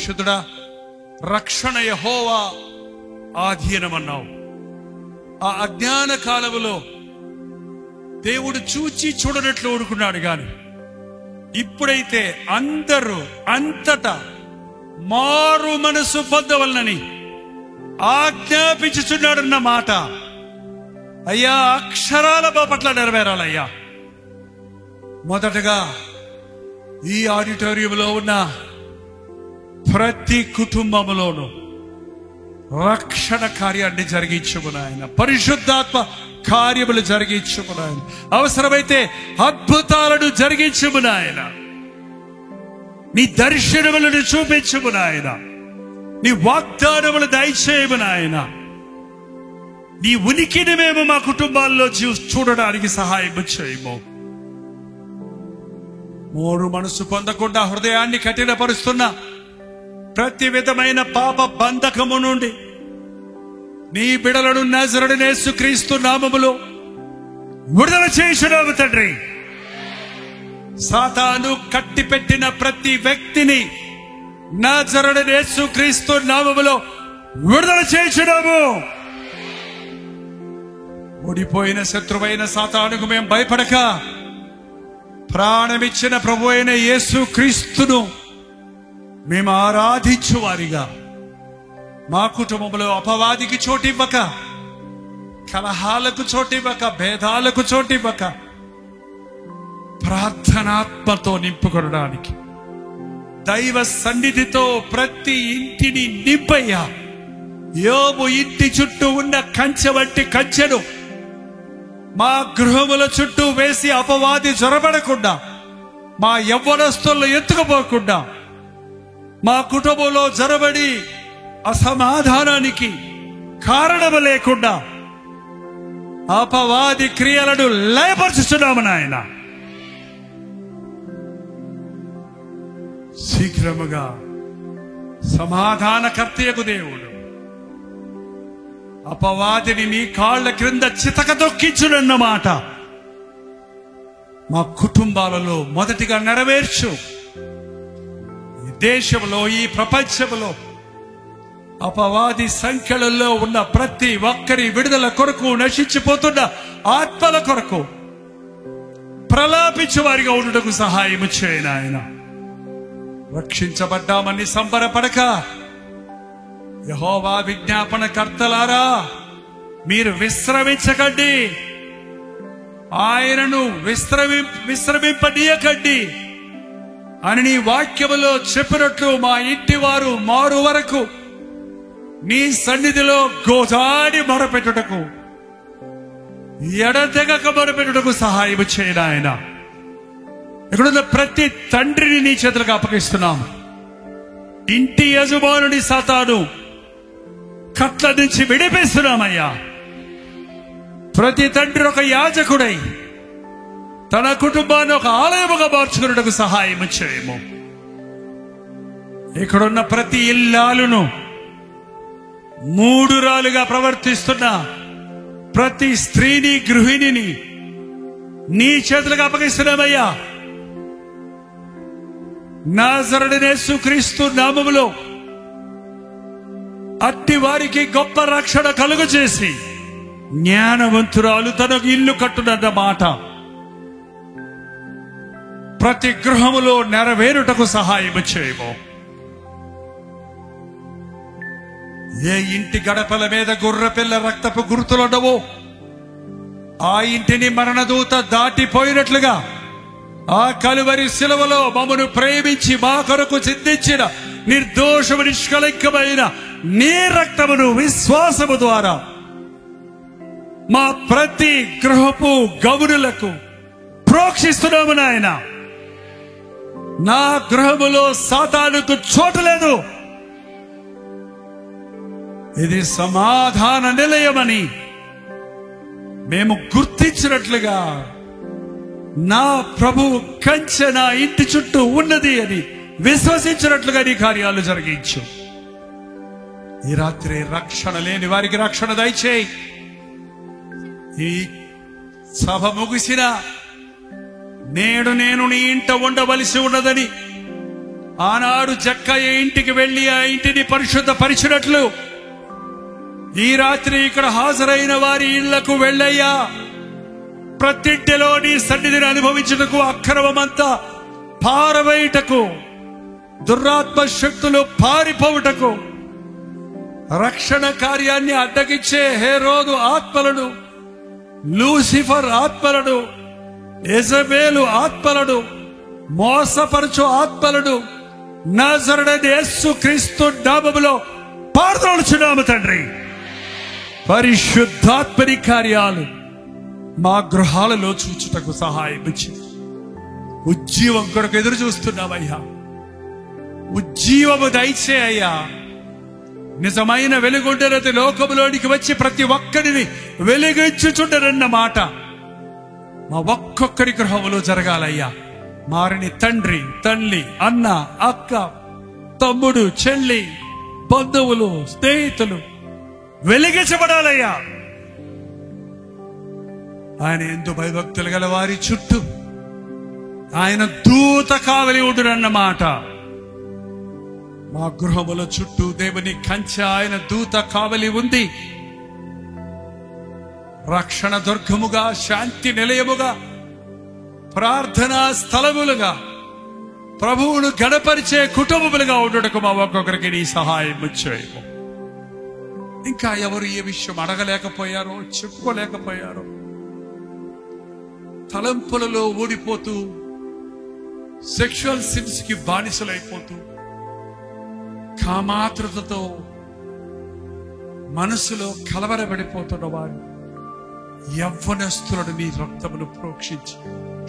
పరిశుద్ధుడా, రక్షణ యెహోవా ఆధీనమన్నావు. ఆ అజ్ఞాన కాలములో దేవుడు చూచి చూడనట్లు ఊరుకున్నాడు. గాని ఇప్పుడైతే అందరూ అంతటా మారు మనసు పొందవలనని ఆజ్ఞాపించుచున్నాడన్న మాట అయ్యా అక్షరాల పట్ల నెరవేరాలయ్యా. మొదటగా ఈ ఆడిటోరియంలో ఉన్న ప్రతి కుటుంబంలోనూ రక్షణ కార్యాన్ని జరిగించుకుని ఆయన, పరిశుద్ధాత్మ కార్యములు జరిగించుకుని ఆయన, అవసరమైతే అద్భుతాలను జరిగించుకుని ఆయన, నీ దర్శనములను చూపించుకుని ఆయన, నీ వాగ్దానములు దయచేయమని ఆయన, నీ ఉనికిని మేము మా కుటుంబాల్లో చూడడానికి సహాయం చేయము. మోరు మనసు పొందకుండా హృదయాన్ని కఠినపరుస్తున్న ప్రతి విధమైన పాప బంధకము నుండి నీ బిడలను నజరుడైన యేసుక్రీస్తు నామములో విడుదల చేయుచున్నాము తండ్రి. సాతాను కట్టిపెట్టిన ప్రతి వ్యక్తిని నజరుడైన యేసుక్రీస్తు నామములో విడుదల చేయుచున్నాము. ఓడిపోయిన శత్రువైన సాతానుకు మేము భయపడక ప్రాణమిచ్చిన ప్రభు అయిన యేసుక్రీస్తును మేము ఆరాధించు వారిగా, మా కుటుంబంలో అపవాదికి చోటివ్వక, కలహాలకు చోటివ్వక, భేదాలకు చోటివ్వక, ప్రార్థనాత్మతో నింపుకొనడానికి దైవ సన్నిధితో ప్రతి ఇంటిని నింపయ్యా. యోబు ఇంటి చుట్టూ ఉన్న కంచె వంటి కంచెను మా గృహముల చుట్టూ వేసి అపవాది జొరబడకుండా, మా యవ్వనస్తులను ఎత్తుకుపోకుండా, మా కుటుంబంలో జరబడి అసమాధానానికి కారణము లేకుండా అపవాది క్రియలను లయపరుచుతున్నాము నాయన. శీఘ్రముగా సమాధానకర్తయగు దేవుడు అపవాదిని నీ కాళ్ల క్రింద చితక దొక్కించునన్నమాట మా కుటుంబాలలో మొదటిగా నెరవేర్చు. ఈ దేశంలో, ఈ ప్రపంచంలో అపవాది సంఖ్యలలో ఉన్న ప్రతి ఒక్కరి విడుదల కొరకు, నశించిపోతున్న ఆత్మల కొరకు ప్రలాపించు వారిగా ఉండటకు సహాయము చేయను ఆయన. రక్షించబడ్డామని సంబరపడక, యెహోవా విజ్ఞాపన కర్తలారా మీరు విశ్రమించకండి, ఆయనను విశ్రమింపనీయకండి అని నీ వాక్యములో చెప్పినట్లు మా ఇంటి వారు మారు వరకు నీ సన్నిధిలో గోజాడి మొరపెట్టుటకు, ఎడతెగక మొరపెట్టుటకు సహాయం చేయను ఆయన. ఇక్కడున్న ప్రతి తండ్రిని నీ చేతులకు అప్పగిస్తున్నాం. ఇంటి యజమానుని సాతాను కట్ల నుంచి విడిపిస్తున్నామయ్యా. ప్రతి తండ్రి ఒక యాజకుడై తన కుటుంబాన్ని ఒక ఆలయముగా మార్చుకున్నట్టుకు సహాయం చేయము. ఇక్కడున్న ప్రతి ఇల్లాలును మూఢురాలుగా ప్రవర్తిస్తున్న ప్రతి స్త్రీని, గృహిణిని నీ చేతులకు అప్పగిస్తున్నామయ్యా. నజరుడైన యేసుక్రీస్తు నామములో అట్టి వారికి గొప్ప రక్షణ కలుగు చేసి, జ్ఞానవంతురాలు తనకు ఇల్లు కట్టునన్న మాట ప్రతి గృహములో నెరవేరుటకు సహాయం చేయము. ఏ ఇంటి గడపల మీద గుర్రపిల్ల రక్తపు గుర్తులుండవో ఆ ఇంటిని మరణదూత దాటిపోయినట్లుగా ఆ కలువరి శిలువలో మమ్మను ప్రేమించి మా కొరకు చిందించిన నిర్దోషము నిష్కళంకమైన నీ రక్తమును విశ్వాసము ద్వారా మా ప్రతి గృహపు గౌరులకు ప్రోక్షిస్తున్నాము నాయన. నా గృహములో సాతానుకు చోటు లేదు, ఇది సమాధాన నిలయమని మేము గుర్తించినట్లుగా నా ప్రభువు కంచె నా ఇంటి చుట్టూ ఉన్నది అని విశ్వసించినట్లుగా నీ కార్యాలు జరిగించు. ఈ రాత్రి రక్షణ లేని వారికి రక్షణ దయచేయి. ఈ సభ ముగిసిన నేడు నేను నీ ఇంట ఉండవలసి ఉన్నదని ఆనాడు జక్కయ్య ఇంటికి వెళ్ళి ఆ ఇంటిని పరిశుద్ధపరిచినట్లు ఈ రాత్రి ఇక్కడ హాజరైన వారి ఇళ్లకు వెళ్ళయ్యా. ప్రతింటిలో నీ సన్నిధిని అనుభవించుటకు, అక్రమమంతా పారవేయుటకు, దురాత్మ శక్తులు పారిపోవుటకు, రక్షణ కార్యాన్ని అడ్డగించే హేరోదు ఆత్మలను, లూసిఫర్ ఆత్మలను, యెజబెలు ఆత్మలను, మోసపరచు ఆత్మలను నజరేయుడైన యేసుక్రీస్తు నామములో పారదోలుచున్నాము తండ్రి. పరిశుద్ధాత్మని కార్యాలు మా గృహాలలో చూచుటకు సహాయం ఇచ్చి ఉజ్జీవం కొరకు ఎదురు చూస్తున్నామయ్యా. ఉజ్జీవము దయచేయ్యా. నిజమైన వెలుగుండనది లోకములోనికి వచ్చి ప్రతి ఒక్కరిని వెలిగించుచుండరన్న మాట మా ఒక్కొక్కరి గృహములో జరగాలయ్యా. మారిని తండ్రి, తల్లి, అన్న, అక్క, తమ్ముడు, చెల్లి, బంధువులు, స్నేహితులు వెలిగించబడాలయ్యా. ఆయన ఎందు భయభక్తులు గల వారి చుట్టూ ఆయన దూత కావలి ఉండునన్నమాట. మా గృహముల చుట్టూ దేవుని కంచె, ఆయన దూత కావలి ఉంది. రక్షణ దుర్గముగా, శాంతి నిలయముగా, ప్రార్థనా స్థలములుగా, ప్రభువును గణపరిచే కుటుంబములుగా ఉండటకు మా ఒక్కొక్కరికి నీ సహాయం చేయము. ఇంకా ఎవరు ఏ విషయం అడగలేకపోయారో, చెప్పుకోలేకపోయారో, తలంపులలో ఊడిపోతూ, సెక్షువల్ సిన్స్ కి బానిసలైపోతూ, కామాతృతతో మనసులో కలవరబడిపోతున్న వారు యవ్వనస్తులను నీ రక్తమును ప్రోక్షించి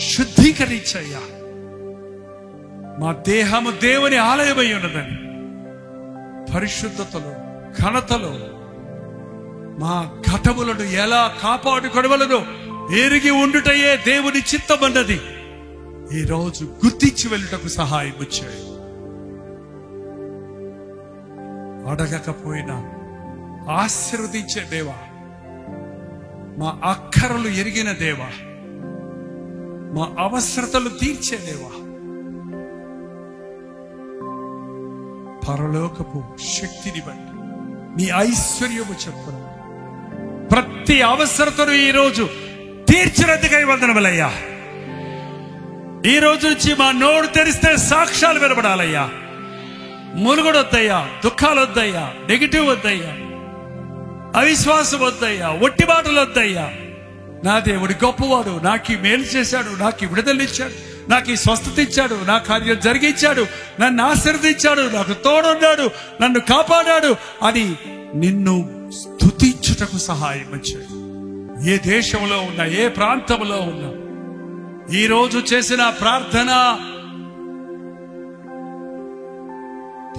శుద్ధీకరించయ్యా. మా దేహము దేవుని ఆలయమై ఉన్నదని పరిశుద్ధతలో, ఘనతలో మా ఘటములను ఎలా కాపాడుకొనవలనో ఎరిగి ఉండుటయే దేవుని చిత్తమన్నది ఈ రోజు గుర్తించి వెళ్ళుటకు సహాయం వచ్చాయి. అడగకపోయినా ఆశీర్వదించే దేవా, మా అక్కరలు ఎరిగిన దేవా, మా అవసరతలు తీర్చే దేవా, పరలోకపు శక్తిని బట్టి నీ ఐశ్వర్యము చెప్పున ప్రతి అవసరతను ఈ రోజు తీర్చినందుకై వందనములయ్యా. ఈ రోజు నుంచి మా నోరు తెరిస్తే సాక్ష్యాలు వినబడాలయ్యా. మునుగుడు వద్దయ్యా, దుఃఖాలు వద్దయ్యా, నెగిటివ్ వద్దయ్యా, అవిశ్వాసం వద్దయ్యా, ఒట్టి మాటలు వద్దయ్యా. నా దేవుడి గొప్పవాడు, నాకు మేలు చేశాడు, నాకు విడుదలనిచ్చాడు, నాకు స్వస్థత ఇచ్చాడు, నా కార్యం జరిగించాడు, నన్ను ఆశీర్వదించాడు, నాకు తోడున్నాడు, నన్ను కాపాడాడు అని నిన్ను స్తుతించుటకు సహాయం వచ్చాడు. ఏ దేశంలో ఉన్నా, ఏ ప్రాంతంలో ఉన్నా, ఈ రోజు చేసిన ప్రార్థన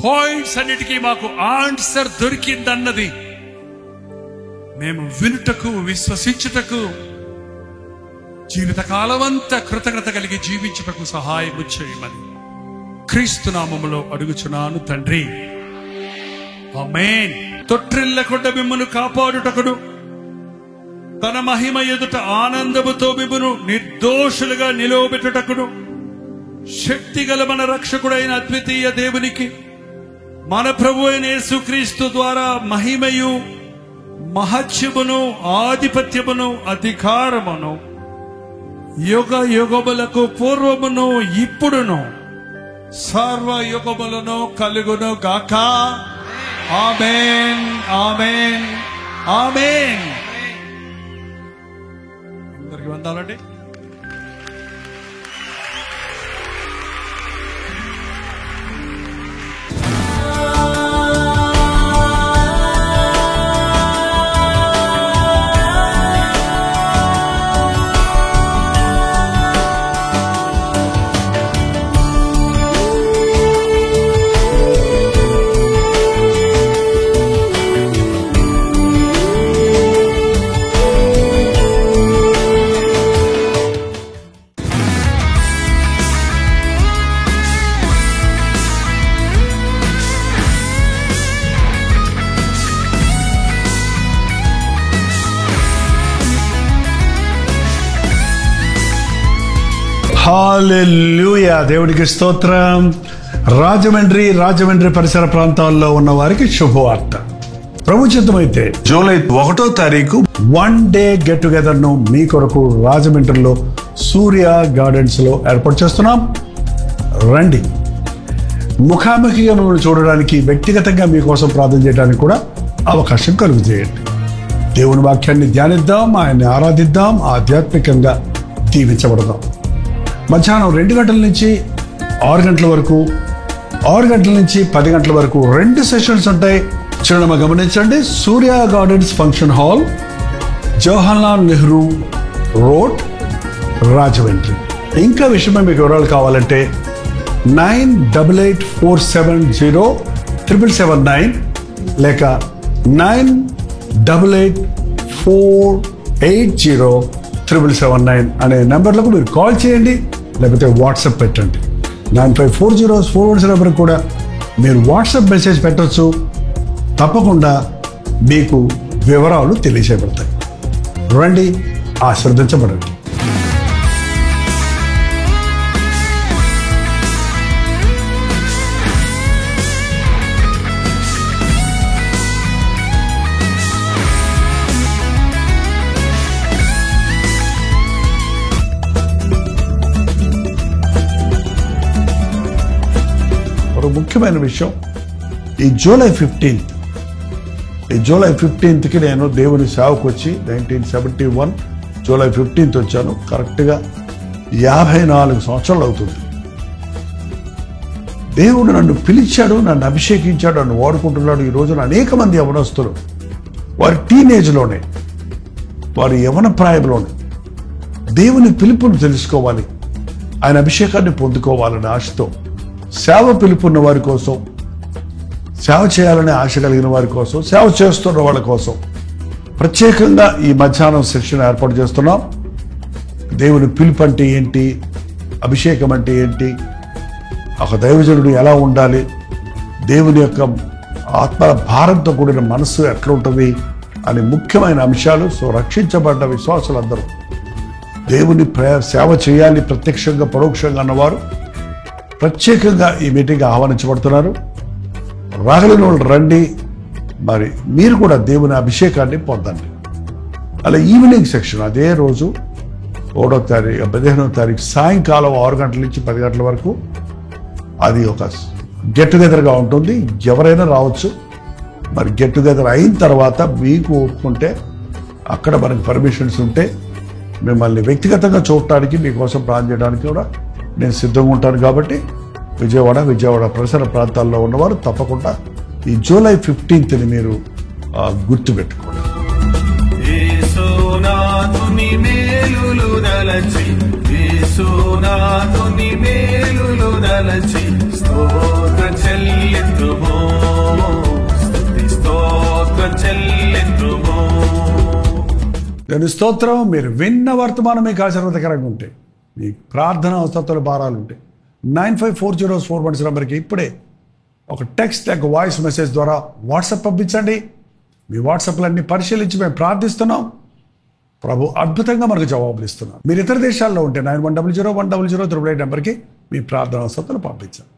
పాయింట్స్ అన్నిటికీ మాకు ఆన్సర్ దొరికిందన్నది మేము వినుటకు, విశ్వసించుటకు, జీవితకాలం అంతా కృతజ్ఞత కలిగి జీవించుటకు సహాయం చేయమని క్రీస్తు నామములో అడుగుచున్నాను తండ్రి, ఆమేన్. తొట్టిల్లకుండా మిమ్మల్ని కాపాడుటకును, తన మహిమ ఎదుట ఆనందముతో మిమ్మును నిర్దోషులుగా నిలవబెట్టుటకును శక్తి గల మన రక్షకుడైన అద్వితీయ దేవునికి మన ప్రభు అయిన యేసుక్రీస్తు ద్వారా మహిమయు, మహత్యమును, ఆధిపత్యమును, అధికారమును యుగ యుగములకు పూర్వమును ఇప్పుడును సర్వ యుగములను కలుగును గాక. ఆమేన్, ఆమేన్, ఆమేన్. అందరికి వందాలండి. హల్లెలూయా. దేవునికి స్తోత్రం. రాజమండ్రి పరిసర ప్రాంతాల్లో ఉన్న వారికి శుభవార్త. ప్రభుత్వమైతే జూలై 1వ తారీఖు 1 డే గెట్ టుగెదర్ ను మీ కొరకు రాజమండ్రిలో సూర్య గార్డెన్స్ లో ఏర్పాటు చేస్తున్నాం. రండి. ముఖాముఖిగా మిమ్మల్ని చూడడానికి, వ్యక్తిగతంగా మీకోసం ప్రార్థన చేయడానికి కూడా అవకాశం కలుగు చేయండి. దేవుని వాక్యాన్ని ధ్యానిద్దాం, ఆయన్ని ఆరాధిద్దాం, ఆధ్యాత్మికంగా దీవించబడదాం. మధ్యాహ్నం 2 గంటల నుంచి 6 గంటల వరకు, 6 గంటల నుంచి 10 గంటల వరకు 2 సెషన్స్ ఉంటాయి. చిరునామా గమనించండి. Surya gardens function hall, Jawaharlal Nehru road, Rajahmundry. ఇంకా విషయమై మీకు వివరాలు కావాలంటే 9884707779 లేక 9884807779 అనే నెంబర్లకు మీరు కాల్ చేయండి, లేకపోతే వాట్సాప్ పెట్టండి. 954041 నెంబర్ కూడా మీరు వాట్సాప్ మెసేజ్ పెట్టవచ్చు. తప్పకుండా మీకు వివరాలు తెలియజేయబడతాయి. రండి, ఆశీర్వదించబడండి. ఒక ముఖ్యమైన విషయం, ఈ జూలై 15కి నేను దేవుని సేవకు వచ్చి 1971 జూలై 15th వచ్చాను. కరెక్ట్గా 54 సంవత్సరాలు అవుతుంది. దేవుడు నన్ను పిలిచాడు, నన్ను అభిషేకించాడు, నన్ను వాడుకుంటున్నాడు. ఈ రోజున అనేక మంది యవనస్తులు వారి టీనేజ్లోనే, వారి యవన ప్రాయంలోనే దేవుని పిలుపును తెలుసుకోవాలి, ఆయన అభిషేకాన్ని పొందుకోవాలనే ఆశతో, సేవ పిలుపున్న వారి కోసం, సేవ చేయాలనే ఆశ కలిగిన వారి కోసం, సేవ చేస్తున్న వాళ్ళ కోసం ప్రత్యేకంగా ఈ మధ్యాహ్నం సెషన్ ఏర్పాటు చేస్తున్నాం. దేవుని పిలుపు అంటే ఏంటి, అభిషేకం అంటే ఏంటి, ఒక దైవజనుడు ఎలా ఉండాలి, దేవుని యొక్క ఆత్మ భారంతో కూడిన మనస్సు ఎట్లా ఉంటుంది అని ముఖ్యమైన అంశాలు. సో రక్షించబడ్డ విశ్వాసులందరూ దేవుని సేవ చేయాలి, ప్రత్యక్షంగా పరోక్షంగా అన్నవారు ప్రత్యేకంగా ఈ మీటింగ్ ఆహ్వానించబడుతున్నారు. రాగలిగిన వాళ్ళు రండి. మరి మీరు కూడా దేవుని అభిషేకాన్ని పొందండి. అలా ఈవినింగ్ సెక్షన్ అదే రోజు 15వ తారీఖు సాయంకాలం 6 గంటల నుంచి 10 గంటల వరకు అది ఒక గెట్ టుగెదర్గా ఉంటుంది. ఎవరైనా రావచ్చు. మరి గెట్ టుగెదర్ అయిన తర్వాత మీకు ఒప్పుకుంటే, అక్కడ మనకి పర్మిషన్స్ ఉంటే మిమ్మల్ని వ్యక్తిగతంగా చూడటానికి, మీకోసం ప్రార్థన చేయడానికి కూడా నేను సిద్ధంగా ఉంటాను. కాబట్టి విజయవాడ పరిసర ప్రాంతాల్లో ఉన్నవారు తప్పకుండా ఈ జూలై 15th మీరు గుర్తుపెట్టుకోండి. నేను స్తోత్రం. మీరు విన్న వర్తమానం మీకు ఆశీర్వాదకరంగా ఉంటే, మీ ప్రార్థన అవసరాలు భారాలు ఉంటాయి, 954041 నెంబర్కి ఇప్పుడే ఒక టెక్స్ట్ లేక వాయిస్ మెసేజ్ ద్వారా వాట్సాప్ పంపించండి. మీ వాట్సాప్లన్నీ పరిశీలించి మేము ప్రార్థిస్తున్నాం. ప్రభు అద్భుతంగా మనకు జవాబులు ఇస్తున్నాం. మీరు ఇతర దేశాల్లో ఉంటే 91001008 నెంబర్కి మీ ప్రార్థన అవసరాలు పంపించండి.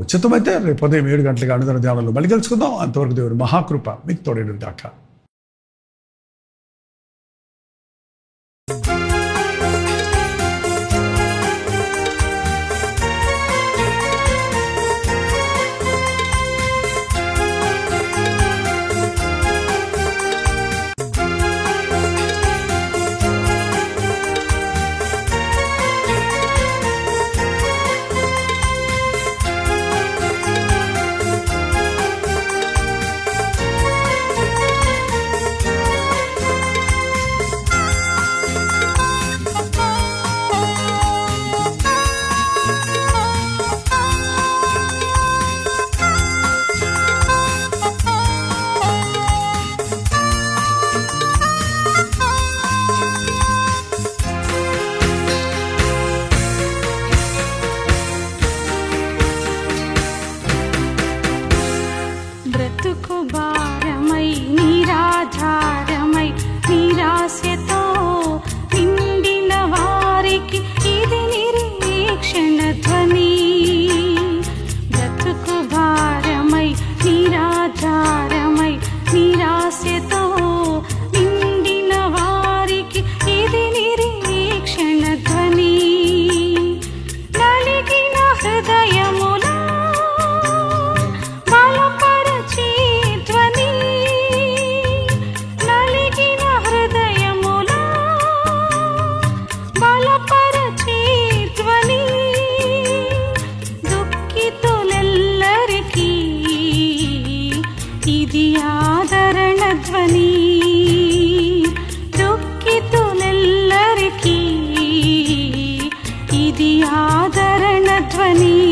ఉచితమైతే రేపు ఉదయం 7 గంటలకు అనుదిన ధ్యానంలో మళ్ళీ కలుసుకుందాం. అంతవరకు దేవుడి మహాకృప మీకు తోడేడు దాకా. విడువని